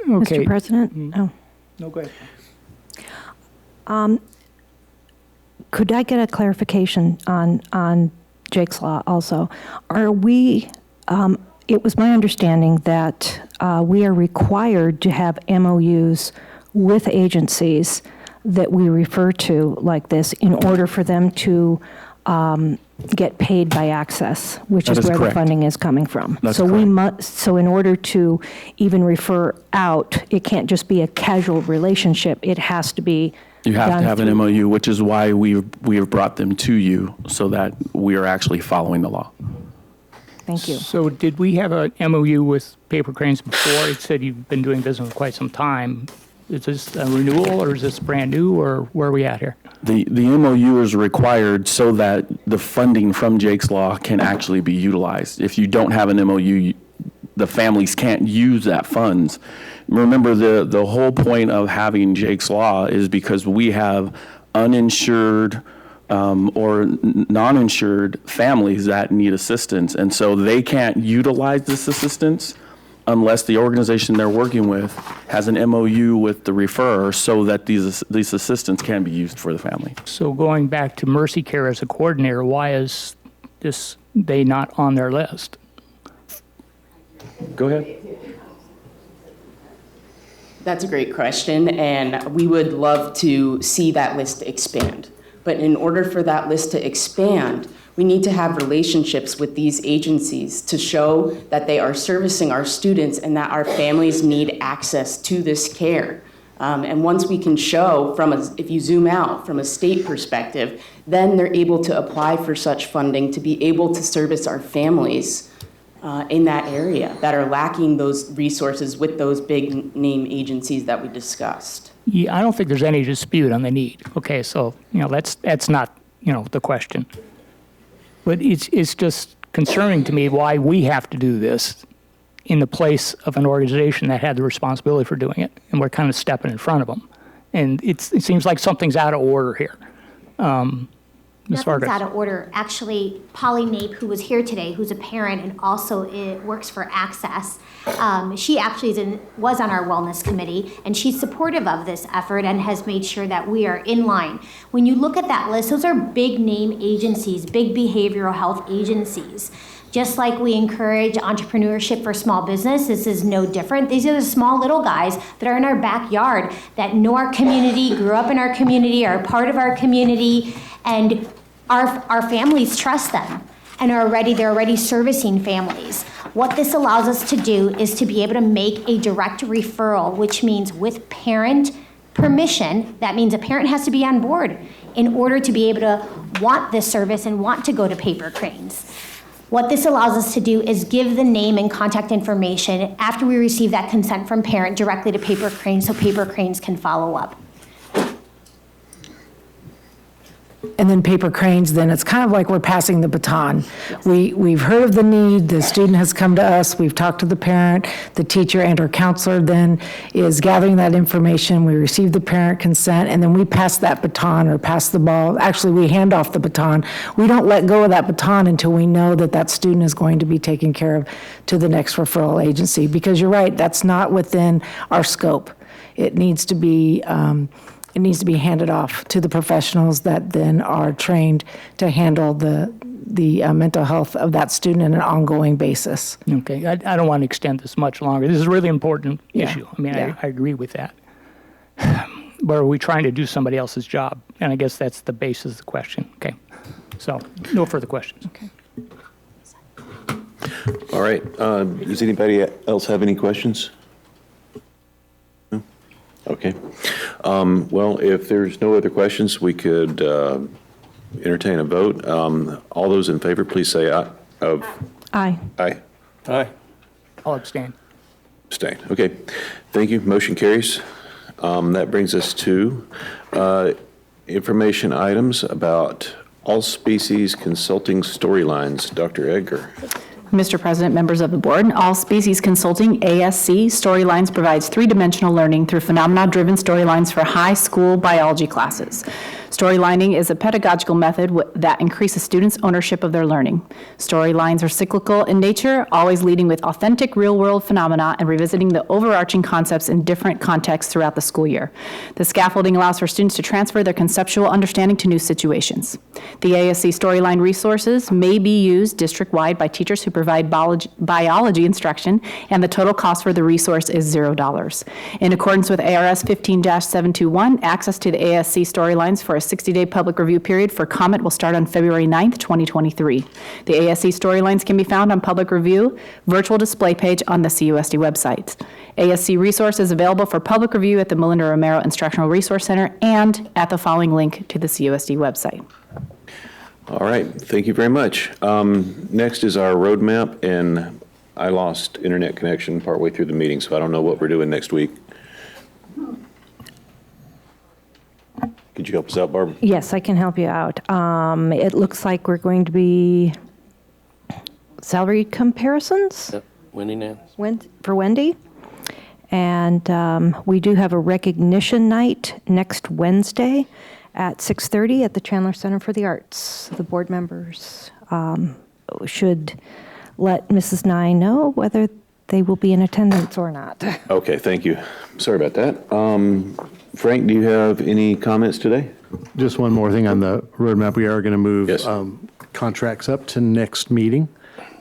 [SPEAKER 22] Okay.
[SPEAKER 15] Mr. President? Oh.
[SPEAKER 22] No, go ahead.
[SPEAKER 15] Could I get a clarification on Jake's Law also? Are we, it was my understanding that we are required to have MOUs with agencies that we refer to like this in order for them to get paid by access, which
[SPEAKER 23] That
[SPEAKER 15] is
[SPEAKER 23] is
[SPEAKER 15] where
[SPEAKER 23] correct.
[SPEAKER 15] the funding is coming from.
[SPEAKER 23] That's
[SPEAKER 15] so we
[SPEAKER 23] correct.
[SPEAKER 15] must. So in order to even refer out, it can't just be a casual relationship. It has to be.
[SPEAKER 23] You have
[SPEAKER 15] done
[SPEAKER 23] to have an
[SPEAKER 15] through-
[SPEAKER 23] MOU, which is why we have brought them to you so that we are actually following the law.
[SPEAKER 15] Thank you.
[SPEAKER 22] So did we have a MOU with Paper Cranes before? It said you've been doing business for quite some time. Is this a renewal or is this brand new or where are we at here?
[SPEAKER 23] The MOU is required so that the funding from Jake's Law can actually be utilized. If you don't have an MOU, the families can't use that funds. Remember, the whole point of having Jake's Law is because we have uninsured or non-insured families that need assistance. And so they can't utilize this assistance unless the organization they're working with has an MOU with the referrer so that these assistants can be used for the family.
[SPEAKER 22] So going back to Mercy Care as a coordinator, why is they not on their list?
[SPEAKER 23] Go ahead.
[SPEAKER 3] That's a great question, and we would love to see that list expand. But in order for that list to expand, we need to have relationships with these agencies to show that they are servicing our students and that our families need access to this care. And once we can show, if you zoom out from a state perspective, then they're able to apply for such funding to be able to service our families in that area that are lacking those resources with those big name agencies that we discussed.
[SPEAKER 22] Yeah, I don't think there's any dispute on the need. Okay, so that's not the question. But it's just concerning to me why we have to do this in the place of an organization that had the responsibility for doing it, and we're kind of stepping in front of them. And it seems like something's out of order here. Ms.
[SPEAKER 5] Nothing's
[SPEAKER 22] Vargas.
[SPEAKER 5] out of order. Actually, Polly Nape, who was here today, who's a parent and also works for Access, she actually was on our wellness committee, and she's supportive of this effort and has made sure that we are in line. When you look at that list, those are big name agencies, big behavioral health agencies. Just like we encourage entrepreneurship for small business, this is no different. These are the small little guys that are in our backyard that know our community, grew up in our community, are part of our community, and our families trust them and they're already servicing families. What this allows us to do is to be able to make a direct referral, which means with parent permission. That means a parent has to be on board in order to be able to want this service and want to go to Paper Cranes. What this allows us to do is give the name and contact information after we receive that consent from parent directly to Paper Cranes so Paper Cranes can follow up.
[SPEAKER 21] And then Paper Cranes, then it's kind of like we're passing the baton. We've heard of the need, the student has come to us, we've talked to the parent, the teacher and our counselor then is gathering that information, we receive the parent consent, and then we pass that baton or pass the ball. Actually, we hand off the baton. We don't let go of that baton until we know that that student is going to be taken care of to the next referral agency. Because you're right, that's not within our scope. It needs to be handed off to the professionals that then are trained to handle the mental health of that student on an ongoing basis.
[SPEAKER 22] Okay, I don't want to extend this much longer. This is a really important issue. I mean, I agree with that. But are we trying to do somebody else's job? And I guess that's the basis of the question. Okay, so no further questions. Okay.
[SPEAKER 4] All right. Does anybody else have any questions? No? Okay. Well, if there's no other questions, we could entertain a vote. All those in favor, please say aye.
[SPEAKER 15] Aye.
[SPEAKER 4] Aye. Aye.
[SPEAKER 22] I'll abstain.
[SPEAKER 4] Abstain. Okay. Thank you. Motion carries. That brings us to information items about all species consulting storylines. Dr. Edgar.
[SPEAKER 10] Mr. President, members of the board, All Species Consulting, ASC, Storylines provides three-dimensional learning through phenomena-driven storylines for high school biology classes. Storylining is a pedagogical method that increases students' ownership of their learning. Storylines are cyclical in nature, always leading with authentic real-world phenomena and revisiting the overarching concepts in different contexts throughout the school year. The scaffolding allows for students to transfer their conceptual understanding to new situations. The ASC Storyline resources may be used district-wide by teachers who provide biology instruction, and the total cost for the resource is $0. In accordance with ARS 15-721, access to the ASC Storylines for a 60-day public review period for comment will start on February 9th, 2023. The ASC Storylines can be found on public review virtual display page on the CUSD website. ASC resource is available for public review at the Melinda Romero Instructional Resource Center and at the following link to the CUSD website.
[SPEAKER 4] All right, thank you very much. Next is our roadmap, and I lost internet connection partway through the meeting, so I don't know what we're doing next week. Could you help us out, Barbara?
[SPEAKER 15] Yes, I can help you out. It looks like we're going to be salary comparisons
[SPEAKER 7] Wendy Nance.
[SPEAKER 15] for Wendy. And we do have a recognition night next Wednesday at 6:30 at the Chandler Center for the Arts. The board members should let Mrs. Nye know whether they will be in attendance or not.
[SPEAKER 4] Okay, thank you. Sorry about that. Frank, do you have any comments today?
[SPEAKER 19] Just one more thing on the roadmap. We are going to move contracts up to next meeting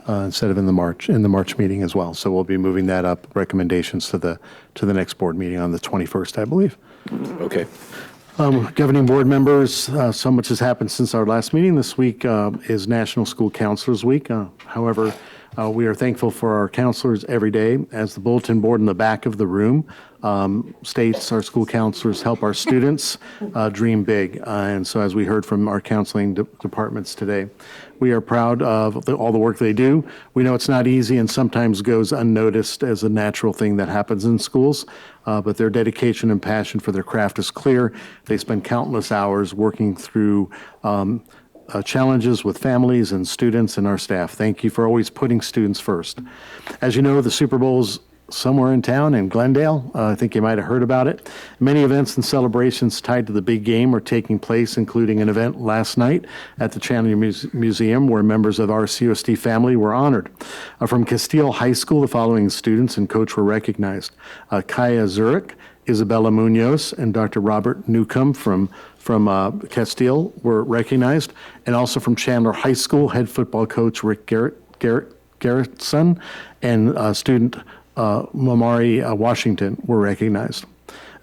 [SPEAKER 19] instead of in the March meeting as well. So we'll be moving that up, recommendations to the next board meeting on the 21st, I believe.
[SPEAKER 4] Okay.
[SPEAKER 19] Governing board members, so much has happened since our last meeting. This week is National School Counselors Week. However, we are thankful for our counselors every day. As the bulletin board in the back of the room states, our school counselors help our students dream big. And so as we heard from our counseling departments today, we are proud of all the work they do. We know it's not easy and sometimes goes unnoticed as a natural thing that happens in schools, but their dedication and passion for their craft is clear. They spend countless hours working through challenges with families and students and our staff. Thank you for always putting students first. As you know, the Super Bowl's somewhere in town in Glendale. I think you might have heard about it. Many events and celebrations tied to the big game are taking place, including an event last night at the Chandler Museum where members of our CUSD family were honored. From Castile High School, the following students and coach were recognized. Kaya Zurich, Isabella Munoz, and Dr. Robert Newcomb from Castile were recognized, and also from Chandler High School, head football coach Rick Garrettson and student Mamari Washington were recognized.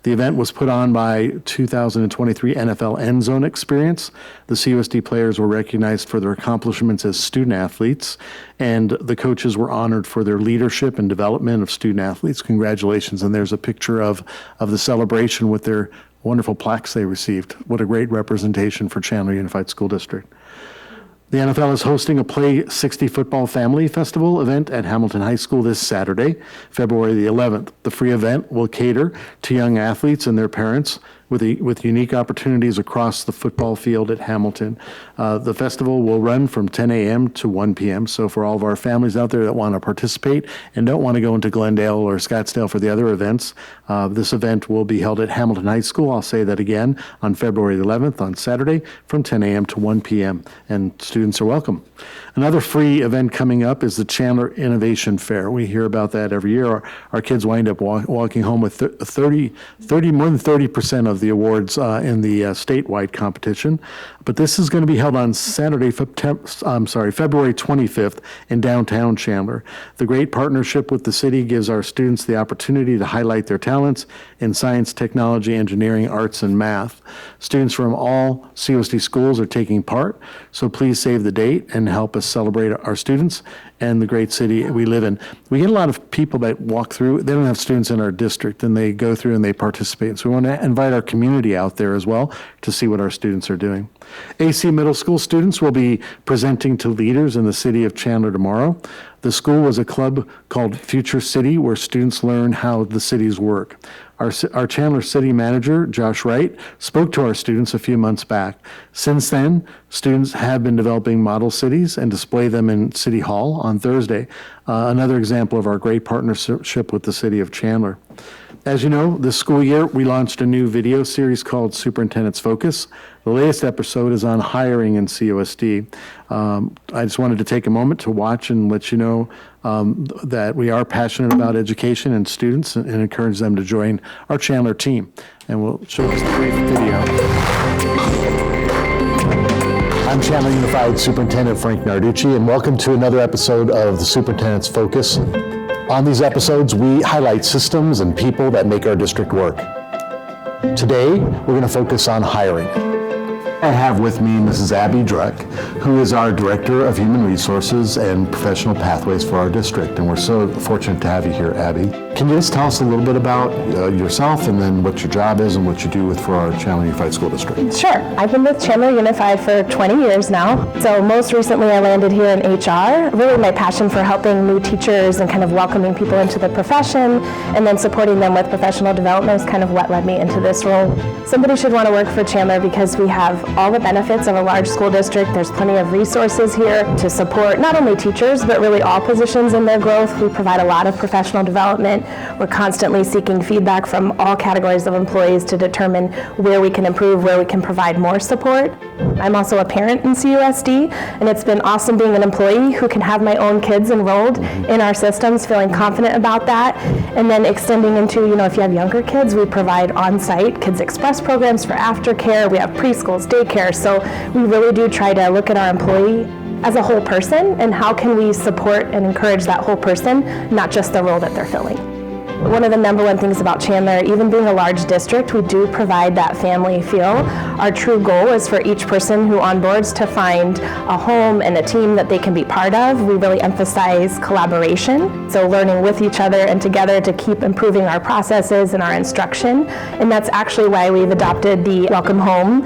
[SPEAKER 19] The event was put on by 2023 NFL End Zone Experience. The CUSD players were recognized for their accomplishments as student athletes, and the coaches were honored for their leadership and development of student athletes. Congratulations. And there's a picture of the celebration with their wonderful plaques they received. What a great representation for Chandler Unified School District. The NFL is hosting a Play 60 Football Family Festival event at Hamilton High School this Saturday, February the 11th. The free event will cater to young athletes and their parents with unique opportunities across the football field at Hamilton. The festival will run from 10 a.m. to 1 p.m. So for all of our families out there that want to participate and don't want to go into Glendale or Scottsdale for the other events, this event will be held at Hamilton High School. I'll say that again, on February 11th on Saturday from 10 a.m. to 1 p.m. And students are welcome. Another free event coming up is the Chandler Innovation Fair. We hear about that every year. Our kids wind up walking home with more than 30% of the awards in the statewide competition. But this is going to be held on Saturday, February 25th in downtown Chandler. The great partnership with the city gives our students the opportunity to highlight their talents in science, technology, engineering, arts, and math. Students from all CUSD schools are taking part, so please save the date and help us celebrate our students and the great city we live in. We get a lot of people that walk through, they don't have students in our district, and they go through and they participate. So we want to invite our community out there as well to see what our students are doing. AC Middle School students will be presenting to leaders in the city of Chandler tomorrow. The school was a club called Future City where students learn how the cities work. Our Chandler City Manager, Josh Wright, spoke to our students a few months back. Since then, students have been developing model cities and display them in City Hall on Thursday. Another example of our great partnership with the city of Chandler. As you know, this school year, we launched a new video series called Superintendent's Focus. The latest episode is on hiring in CUSD. I just wanted to take a moment to watch and let you know that we are passionate about education and students and encourage them to join our Chandler team. And we'll show this brief video. I'm Chandler Unified Superintendent Frank Narducci, and welcome to another episode of the Superintendent's Focus. On these episodes, we highlight systems and people that make our district work. Today, we're going to focus on hiring. I have with me Mrs. Abby Druck, who is our Director of Human Resources and Professional Pathways for our district, and we're so fortunate to have you here, Abby. Can you just tell us a little bit about yourself and then what your job is and what you do for our Chandler Unified School District?
[SPEAKER 7] Sure. I've been with Chandler Unified for 20 years now. So most recently I landed here in HR. Really my passion for helping new teachers and kind of welcoming people into the profession and then supporting them with professional development is kind of what led me into this role. Somebody should want to work for Chandler because we have all the benefits of a large school district. There's plenty of resources here to support not only teachers, but really all positions in their growth. We provide a lot of professional development. We're constantly seeking feedback from all categories of employees to determine where we can improve, where we can provide more support. I'm also a parent in CUSD, and it's been awesome being an employee who can have my own kids enrolled in our systems, feeling confident about that. And then extending into, if you have younger kids, we provide on-site Kids Express programs for aftercare. We have preschools, daycare. So we really do try to look at our employee as a whole person and how can we support and encourage that whole person, not just the role that they're filling. One of the number one things about Chandler, even being a large district, we do provide that family feel. Our true goal is for each person who onboards to find a home and a team that they can be part of. We really emphasize collaboration, so learning with each other and together to keep improving our processes and our instruction. And that's actually why we've adopted the Welcome Home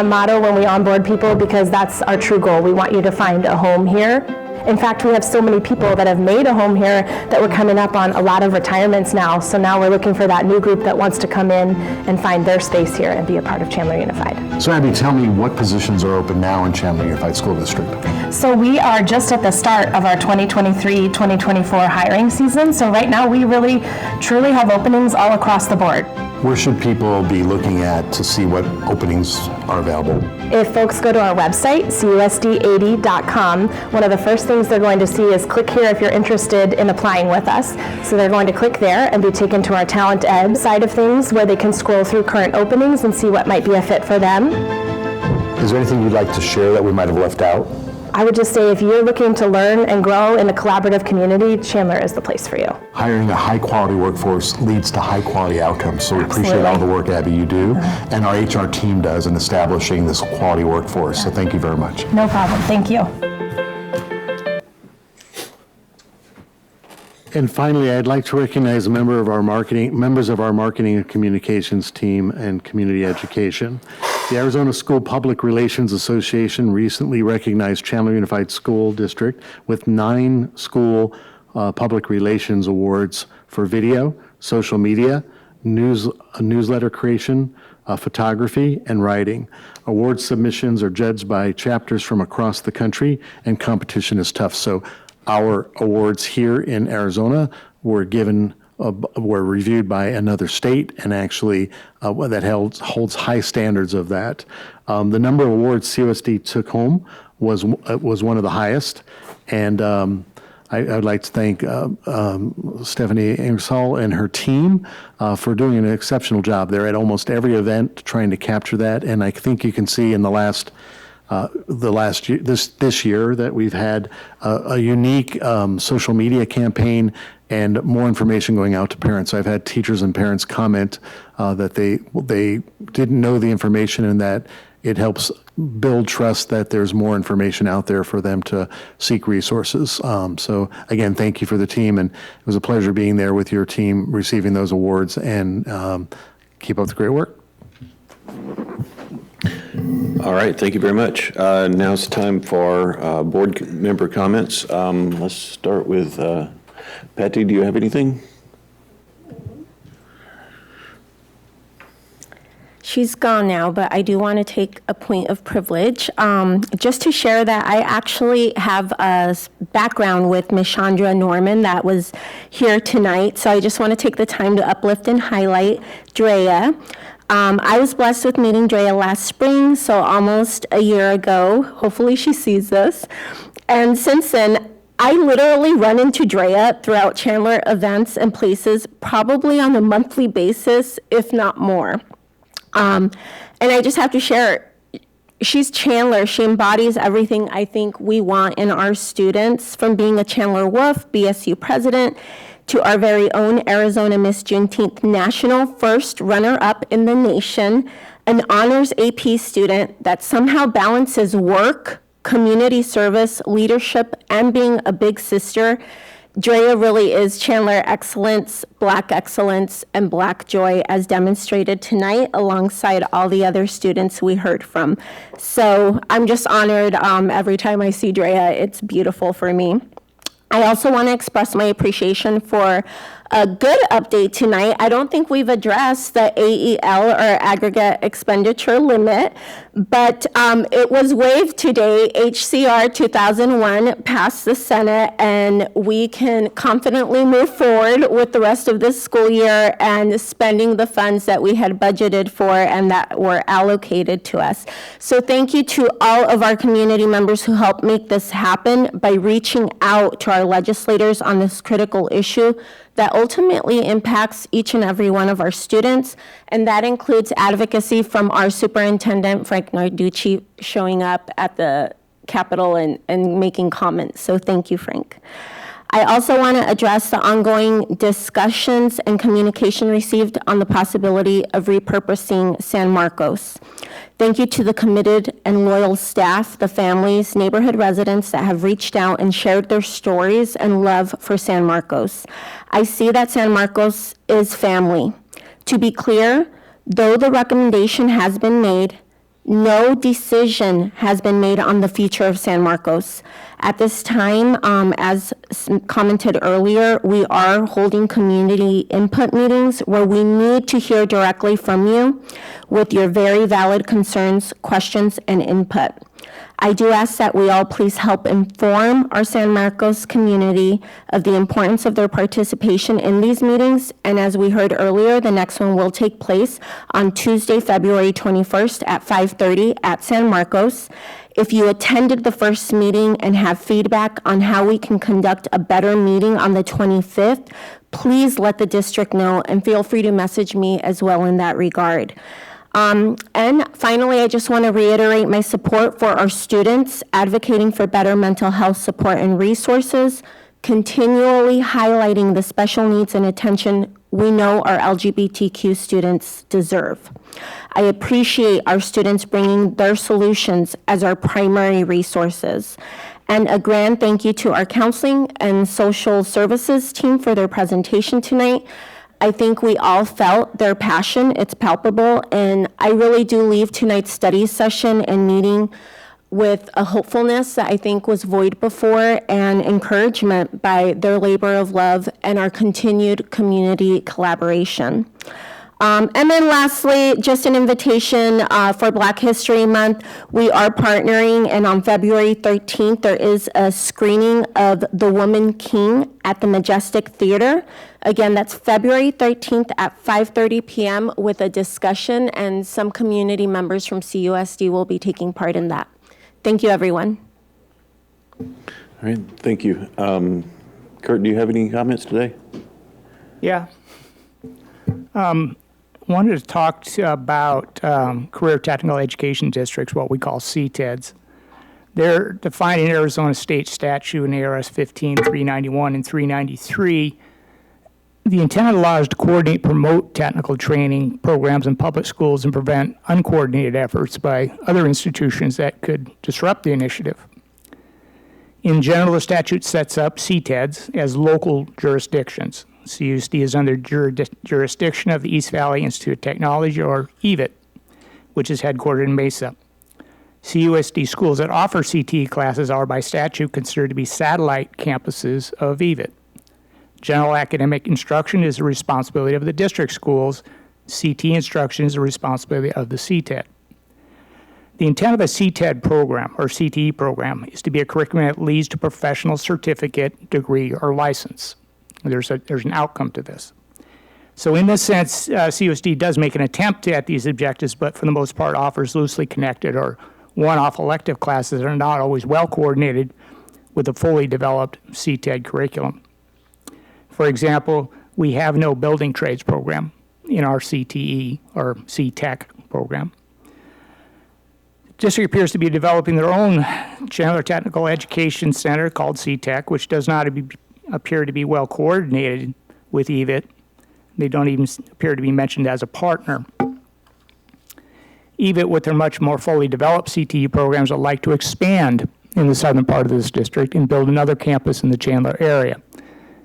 [SPEAKER 7] motto when we onboard people, because that's our true goal. We want you to find a home here. In fact, we have so many people that have made a home here that we're coming up on a lot of retirements now. So now we're looking for that new group that wants to come in and find their space here and be a part of Chandler Unified.
[SPEAKER 19] So Abby, tell me what positions are open now in Chandler Unified School District?
[SPEAKER 7] So we are just at the start of our 2023-2024 hiring season. So right now we really, truly have openings all across the board.
[SPEAKER 19] Where should people be looking at to see what openings are available?
[SPEAKER 7] If folks go to our website, cusd80.com, one of the first things they're going to see is click here if you're interested in applying with us. So they're going to click there and be taken to our Talent Ed side of things where they can scroll through current openings and see what might be a fit for them.
[SPEAKER 19] Is there anything you'd like to share that we might have left out?
[SPEAKER 7] I would just say if you're looking to learn and grow in a collaborative community, Chandler is the place for you.
[SPEAKER 19] Hiring a high-quality workforce leads to high-quality outcomes, so we appreciate all the work, Abby, you do, and our HR team does in establishing this quality workforce, so thank you very much.
[SPEAKER 7] No problem. Thank you.
[SPEAKER 19] And finally, I'd like to recognize members of our marketing and communications team and community education. The Arizona School Public Relations Association recently recognized Chandler Unified School District with 9 school public relations awards for video, social media, newsletter creation, photography, and writing. Award submissions are judged by chapters from across the country, and competition is tough. So our awards here in Arizona were reviewed by another state, and actually that holds high standards of that. The number of awards CUSD took home was one of the highest, and I'd like to thank Stephanie Ingersoll and her team for doing an exceptional job there at almost every event, trying to capture that. And I think you can see in this year that we've had a unique social media campaign and more information going out to parents. I've had teachers and parents comment that they didn't know the information, and that it helps build trust that there's more information out there for them to seek resources. So again, thank you for the team, and it was a pleasure being there with your team receiving those awards, and keep up the great work.
[SPEAKER 4] All right, thank you very much. Now it's time for board member comments. Let's start with Patty. Do you have anything?
[SPEAKER 6] She's gone now, but I do want to take a point of privilege just to share that I actually have a background with Ms. Chandra Norman that was here tonight. So I just want to take the time to uplift and highlight Drea. I was blessed with meeting Drea last spring, so almost a year ago. Hopefully she sees this. And since then, I literally run into Drea throughout Chandler events and places, probably on a monthly basis, if not more. And I just have to share, she's Chandler. She embodies everything I think we want in our students, from being a Chandler Wolf, BSU president, to our very own Arizona Miss Juneteenth National first runner-up in the nation, an honors AP student that somehow balances work, community service, leadership, and being a big sister. Drea really is Chandler excellence, Black excellence, and Black joy, as demonstrated tonight alongside all the other students we heard from. So I'm just honored every time I see Drea. It's beautiful for me. I also want to express my appreciation for a good update tonight. I don't think we've addressed the AEL, or aggregate expenditure limit, but it was waived today. HCR 2001 passed the Senate, and we can confidently move forward with the rest of this school year and spending the funds that we had budgeted for and that were allocated to us. So thank you to all of our community members who helped make this happen by reaching out to our legislators on this critical issue that ultimately impacts each and every one of our students, and that includes advocacy from our superintendent, Frank Narducci, showing up at the Capitol and making comments. So thank you, Frank. I also want to address the ongoing discussions and communication received on the possibility of repurposing San Marcos. Thank you to the committed and loyal staff, the families, neighborhood residents that have reached out and shared their stories and love for San Marcos. I see that San Marcos is family. To be clear, though the recommendation has been made, no decision has been made on the future of San Marcos. At this time, as commented earlier, we are holding community input meetings where we need to hear directly from you with your very valid concerns, questions, and input. I do ask that we all please help inform our San Marcos community of the importance of their participation in these meetings. And as we heard earlier, the next one will take place on Tuesday, February 21st at 5:30 at San Marcos. If you attended the first meeting and have feedback on how we can conduct a better meeting on the 25th, please let the district know, and feel free to message me as well in that regard. And finally, I just want to reiterate my support for our students, advocating for better mental health support and resources, continually highlighting the special needs and attention we know our LGBTQ students deserve. I appreciate our students bringing their solutions as our primary resources. And a grand thank you to our counseling and social services team for their presentation tonight. I think we all felt their passion. It's palpable, and I really do leave tonight's study session and meeting with a hopefulness that I think was void before, and encouragement by their labor of love and our continued community collaboration. And then lastly, just an invitation for Black History Month. We are partnering, and on February 13th, there is a screening of The Woman King at the Majestic Theater. Again, that's February 13th at 5:30 p.m. with a discussion, and some community members from CUSD will be taking part in that. Thank you, everyone.
[SPEAKER 4] All right, thank you. Kurt, do you have any comments today?
[SPEAKER 22] Yeah. Wanted to talk about career technical education districts, what we call CTEDs. They're defined in Arizona state statute in ARS 15, 391, and 393. The intent of the law is to coordinate, promote technical training programs in public schools and prevent uncoordinated efforts by other institutions that could disrupt the initiative. In general, the statute sets up CTEDs as local jurisdictions. CUSD is under jurisdiction of the East Valley Institute of Technology, or EVIT, which is headquartered in Mesa. CUSD schools that offer CTE classes are by statute considered to be satellite campuses of EVIT. General academic instruction is the responsibility of the district schools. CT instruction is the responsibility of the CTED. The intent of a CTED program or CTE program is to be a curriculum that leads to professional certificate, degree, or license. There's an outcome to this. So in this sense, CUSD does make an attempt at these objectives, but for the most part offers loosely connected or one-off elective classes that are not always well coordinated with a fully developed CTED curriculum. For example, we have no building trades program in our CTE or CTEC program. The district appears to be developing their own Chandler Technical Education Center called CTEC, which does not appear to be well coordinated with EVIT. They don't even appear to be mentioned as a partner. EVIT, with their much more fully developed CTE programs, would like to expand in the southern part of this district and build another campus in the Chandler area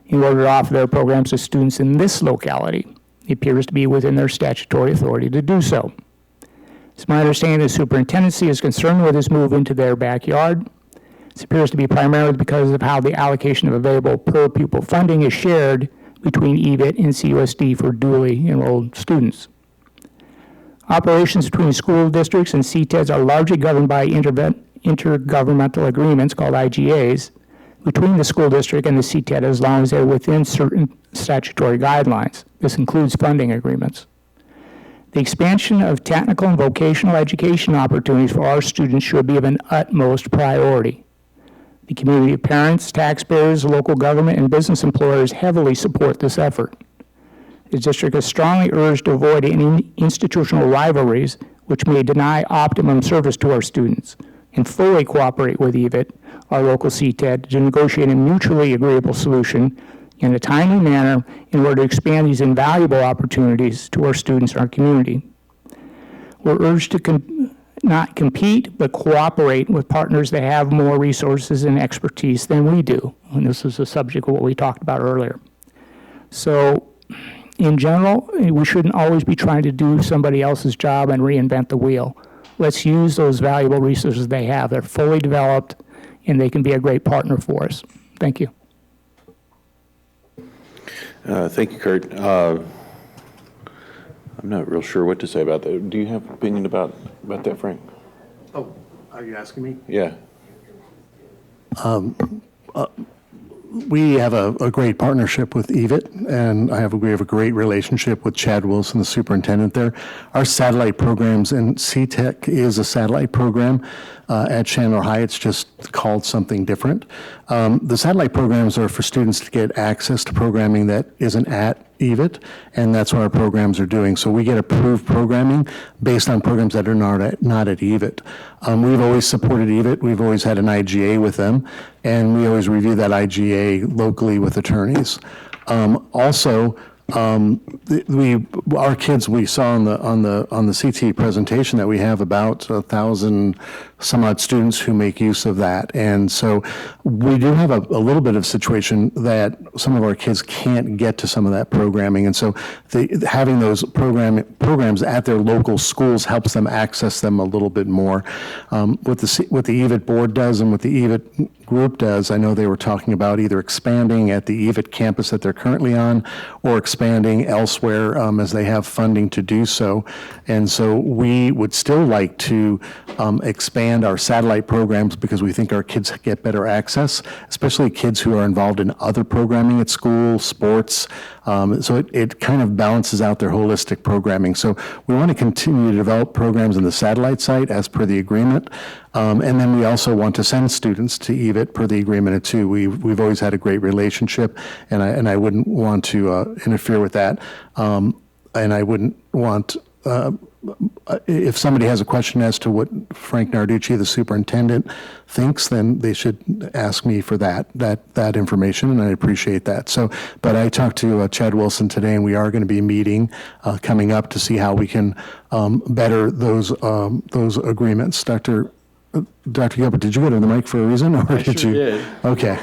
[SPEAKER 22] in order to offer their programs to students in this locality. It appears to be within their statutory authority to do so. It's my understanding the superintendency is concerned with this move into their backyard. This appears to be primarily because of how the allocation of available per pupil funding is shared between EVIT and CUSD for duly enrolled students. Operations between school districts and CTEDs are largely governed by intergovernmental agreements called IGAs between the school district and the CTED as long as they're within certain statutory guidelines. This includes funding agreements. The expansion of technical and vocational education opportunities for our students should be of an utmost priority. The community of parents, taxpayers, local government, and business employers heavily support this effort. The district has strongly urged to avoid any institutional rivalries which may deny optimum service to our students and fully cooperate with EVIT, our local CTED, to negotiate a mutually agreeable solution in a timely manner in order to expand these invaluable opportunities to our students and our community. We're urged to not compete, but cooperate with partners that have more resources and expertise than we do. And this is the subject of what we talked about earlier. So, in general, we shouldn't always be trying to do somebody else's job and reinvent the wheel. Let's use those valuable resources they have. They're fully developed, and they can be a great partner for us. Thank you.
[SPEAKER 4] Thank you, Kurt. I'm not real sure what to say about that. Do you have an opinion about that, Frank?
[SPEAKER 19] Oh, are you asking me?
[SPEAKER 4] Yeah.
[SPEAKER 19] We have a great partnership with EVIT, and we have a great relationship with Chad Wilson, the superintendent there. Our satellite programs, and CTEC is a satellite program at Chandler High. It's just called something different. The satellite programs are for students to get access to programming that isn't at EVIT, and that's what our programs are doing. So we get approved programming based on programs that are not at EVIT. We've always supported EVIT. We've always had an IGA with them, and we always review that IGA locally with attorneys. Also, our kids, we saw on the CTE presentation that we have about 1,000 some odd students who make use of that, and so we do have a little bit of situation that some of our kids can't get to some of that programming, and so having those programs at their local schools helps them access them a little bit more. What the EVIT board does and what the EVIT group does, I know they were talking about either expanding at the EVIT campus that they're currently on or expanding elsewhere as they have funding to do so. And so we would still like to expand our satellite programs because we think our kids get better access, especially kids who are involved in other programming at school, sports. So it kind of balances out their holistic programming. So we want to continue to develop programs in the satellite site as per the agreement. And then we also want to send students to EVIT per the agreement too. We've always had a great relationship, and I wouldn't want to interfere with that. And I wouldn't want, if somebody has a question as to what Frank Narducci, the superintendent, thinks, then they should ask me for that information, and I appreciate that. So, but I talked to Chad Wilson today, and we are going to be meeting coming up to see how we can better those agreements. Dr. Gilbert, did you go to the mic for a reason, or did you?
[SPEAKER 23] Did.
[SPEAKER 19] Okay.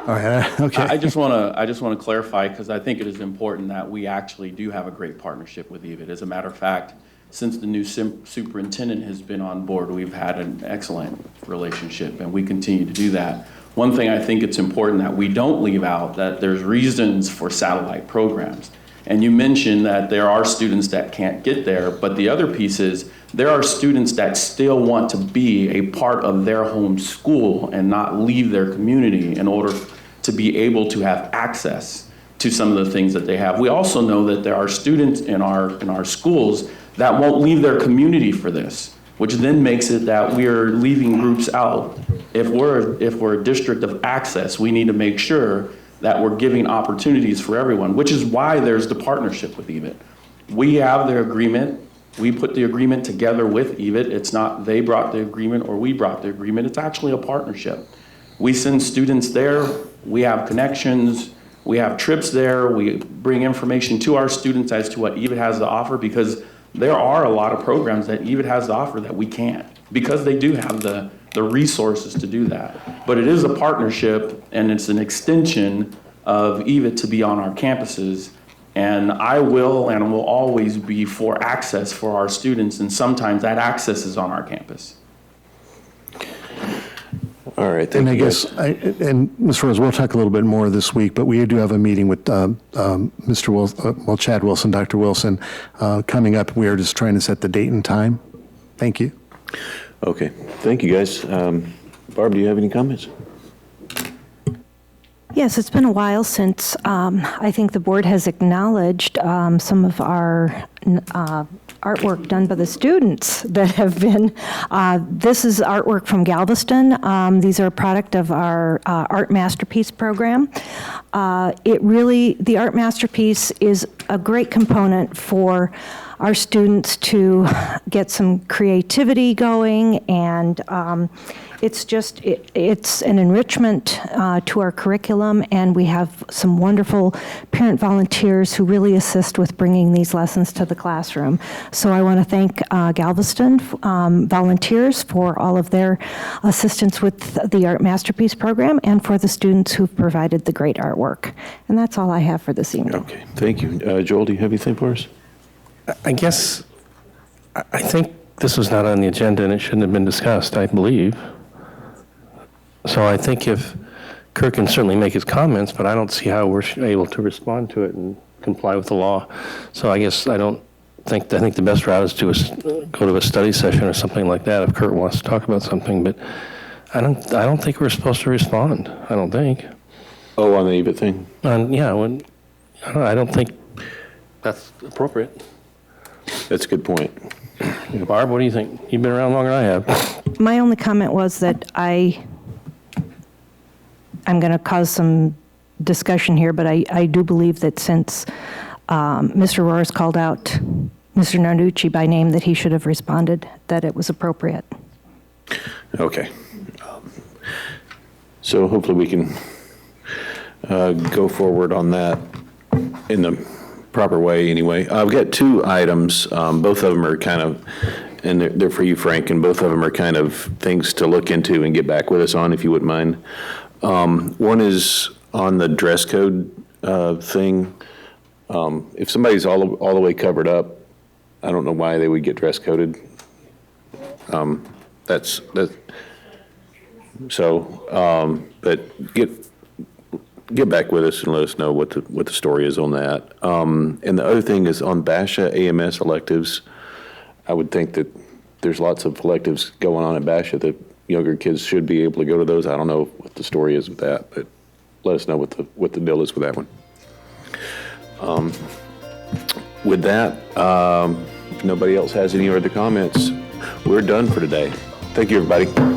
[SPEAKER 19] All right. Okay.
[SPEAKER 23] I just want to clarify, because I think it is important that we actually do have a great partnership with EVIT. As a matter of fact, since the new superintendent has been on board, we've had an excellent relationship, and we continue to do that. One thing I think it's important that we don't leave out, that there's reasons for satellite programs. And you mentioned that there are students that can't get there, but the other piece is there are students that still want to be a part of their home school and not leave their community in order to be able to have access to some of the things that they have. We also know that there are students in our schools that won't leave their community for this, which then makes it that we are leaving groups out. If we're a district of access, we need to make sure that we're giving opportunities for everyone, which is why there's the partnership with EVIT. We have their agreement. We put the agreement together with EVIT. It's not they brought the agreement or we brought the agreement. It's actually a partnership. We send students there. We have connections. We have trips there. We bring information to our students as to what EVIT has to offer, because there are a lot of programs that EVIT has to offer that we can't, because they do have the resources to do that. But it is a partnership, and it's an extension of EVIT to be on our campuses. And I will and will always be for access for our students, and sometimes that access is on our campus.
[SPEAKER 4] All right,
[SPEAKER 19] And I guess, Ms. Rose, we'll talk a little bit more this week, but we do have a meeting with Chad Wilson, Dr. Wilson, coming up. We are just trying to set the date and time. Thank you.
[SPEAKER 4] Okay, thank you, guys. Barb, do you have any comments?
[SPEAKER 15] Yes, it's been a while since I think the board has acknowledged some of our artwork done by the students that have been, this is artwork from Galveston. These are a product of our Art Masterpiece program. The Art Masterpiece is a great component for our students to get some creativity going, and it's an enrichment to our curriculum, and we have some wonderful parent volunteers who really assist with bringing these lessons to the classroom. So I want to thank Galveston volunteers for all of their assistance with the Art Masterpiece program, and for the students who've provided the great artwork. And that's all I have for this evening.
[SPEAKER 4] Okay, thank you. Joel, do you have anything for us?
[SPEAKER 11] I guess, I think this was not on the agenda and it shouldn't have been discussed, I believe. So I think if Kirk can certainly make his comments, but I don't see how we're able to respond to it and comply with the law. So I guess I think the best route is to go to a study session or something like that if Kirk wants to talk about something, but I don't think we're supposed to respond, I don't think.
[SPEAKER 4] Oh, on the EVIT thing?
[SPEAKER 11] Yeah, I don't think that's appropriate.
[SPEAKER 4] That's a good point.
[SPEAKER 11] Barb, what do you think? You've been around longer than I have.
[SPEAKER 15] My only comment was that I'm going to cause some discussion here, but I do believe that since Mr. Roars called out Mr. Narducci by name, that he should have responded, that it was appropriate.
[SPEAKER 4] Okay. So hopefully we can go forward on that in the proper way anyway. I've got two items. Both of them are kind of, and they're for you, Frank, and both of them are kind of things to look into and get back with us on, if you wouldn't mind. One is on the dress code thing. If somebody's all the way covered up, I don't know why they would get dress coded. But get back with us and let us know what the story is on that. And the other thing is on Basha AMS electives. I would think that there's lots of electives going on at Basha that younger kids should be able to go to those. I don't know what the story is with that, but let us know what the deal is with that one. With that, if nobody else has any other comments, we're done for today. Thank you, everybody.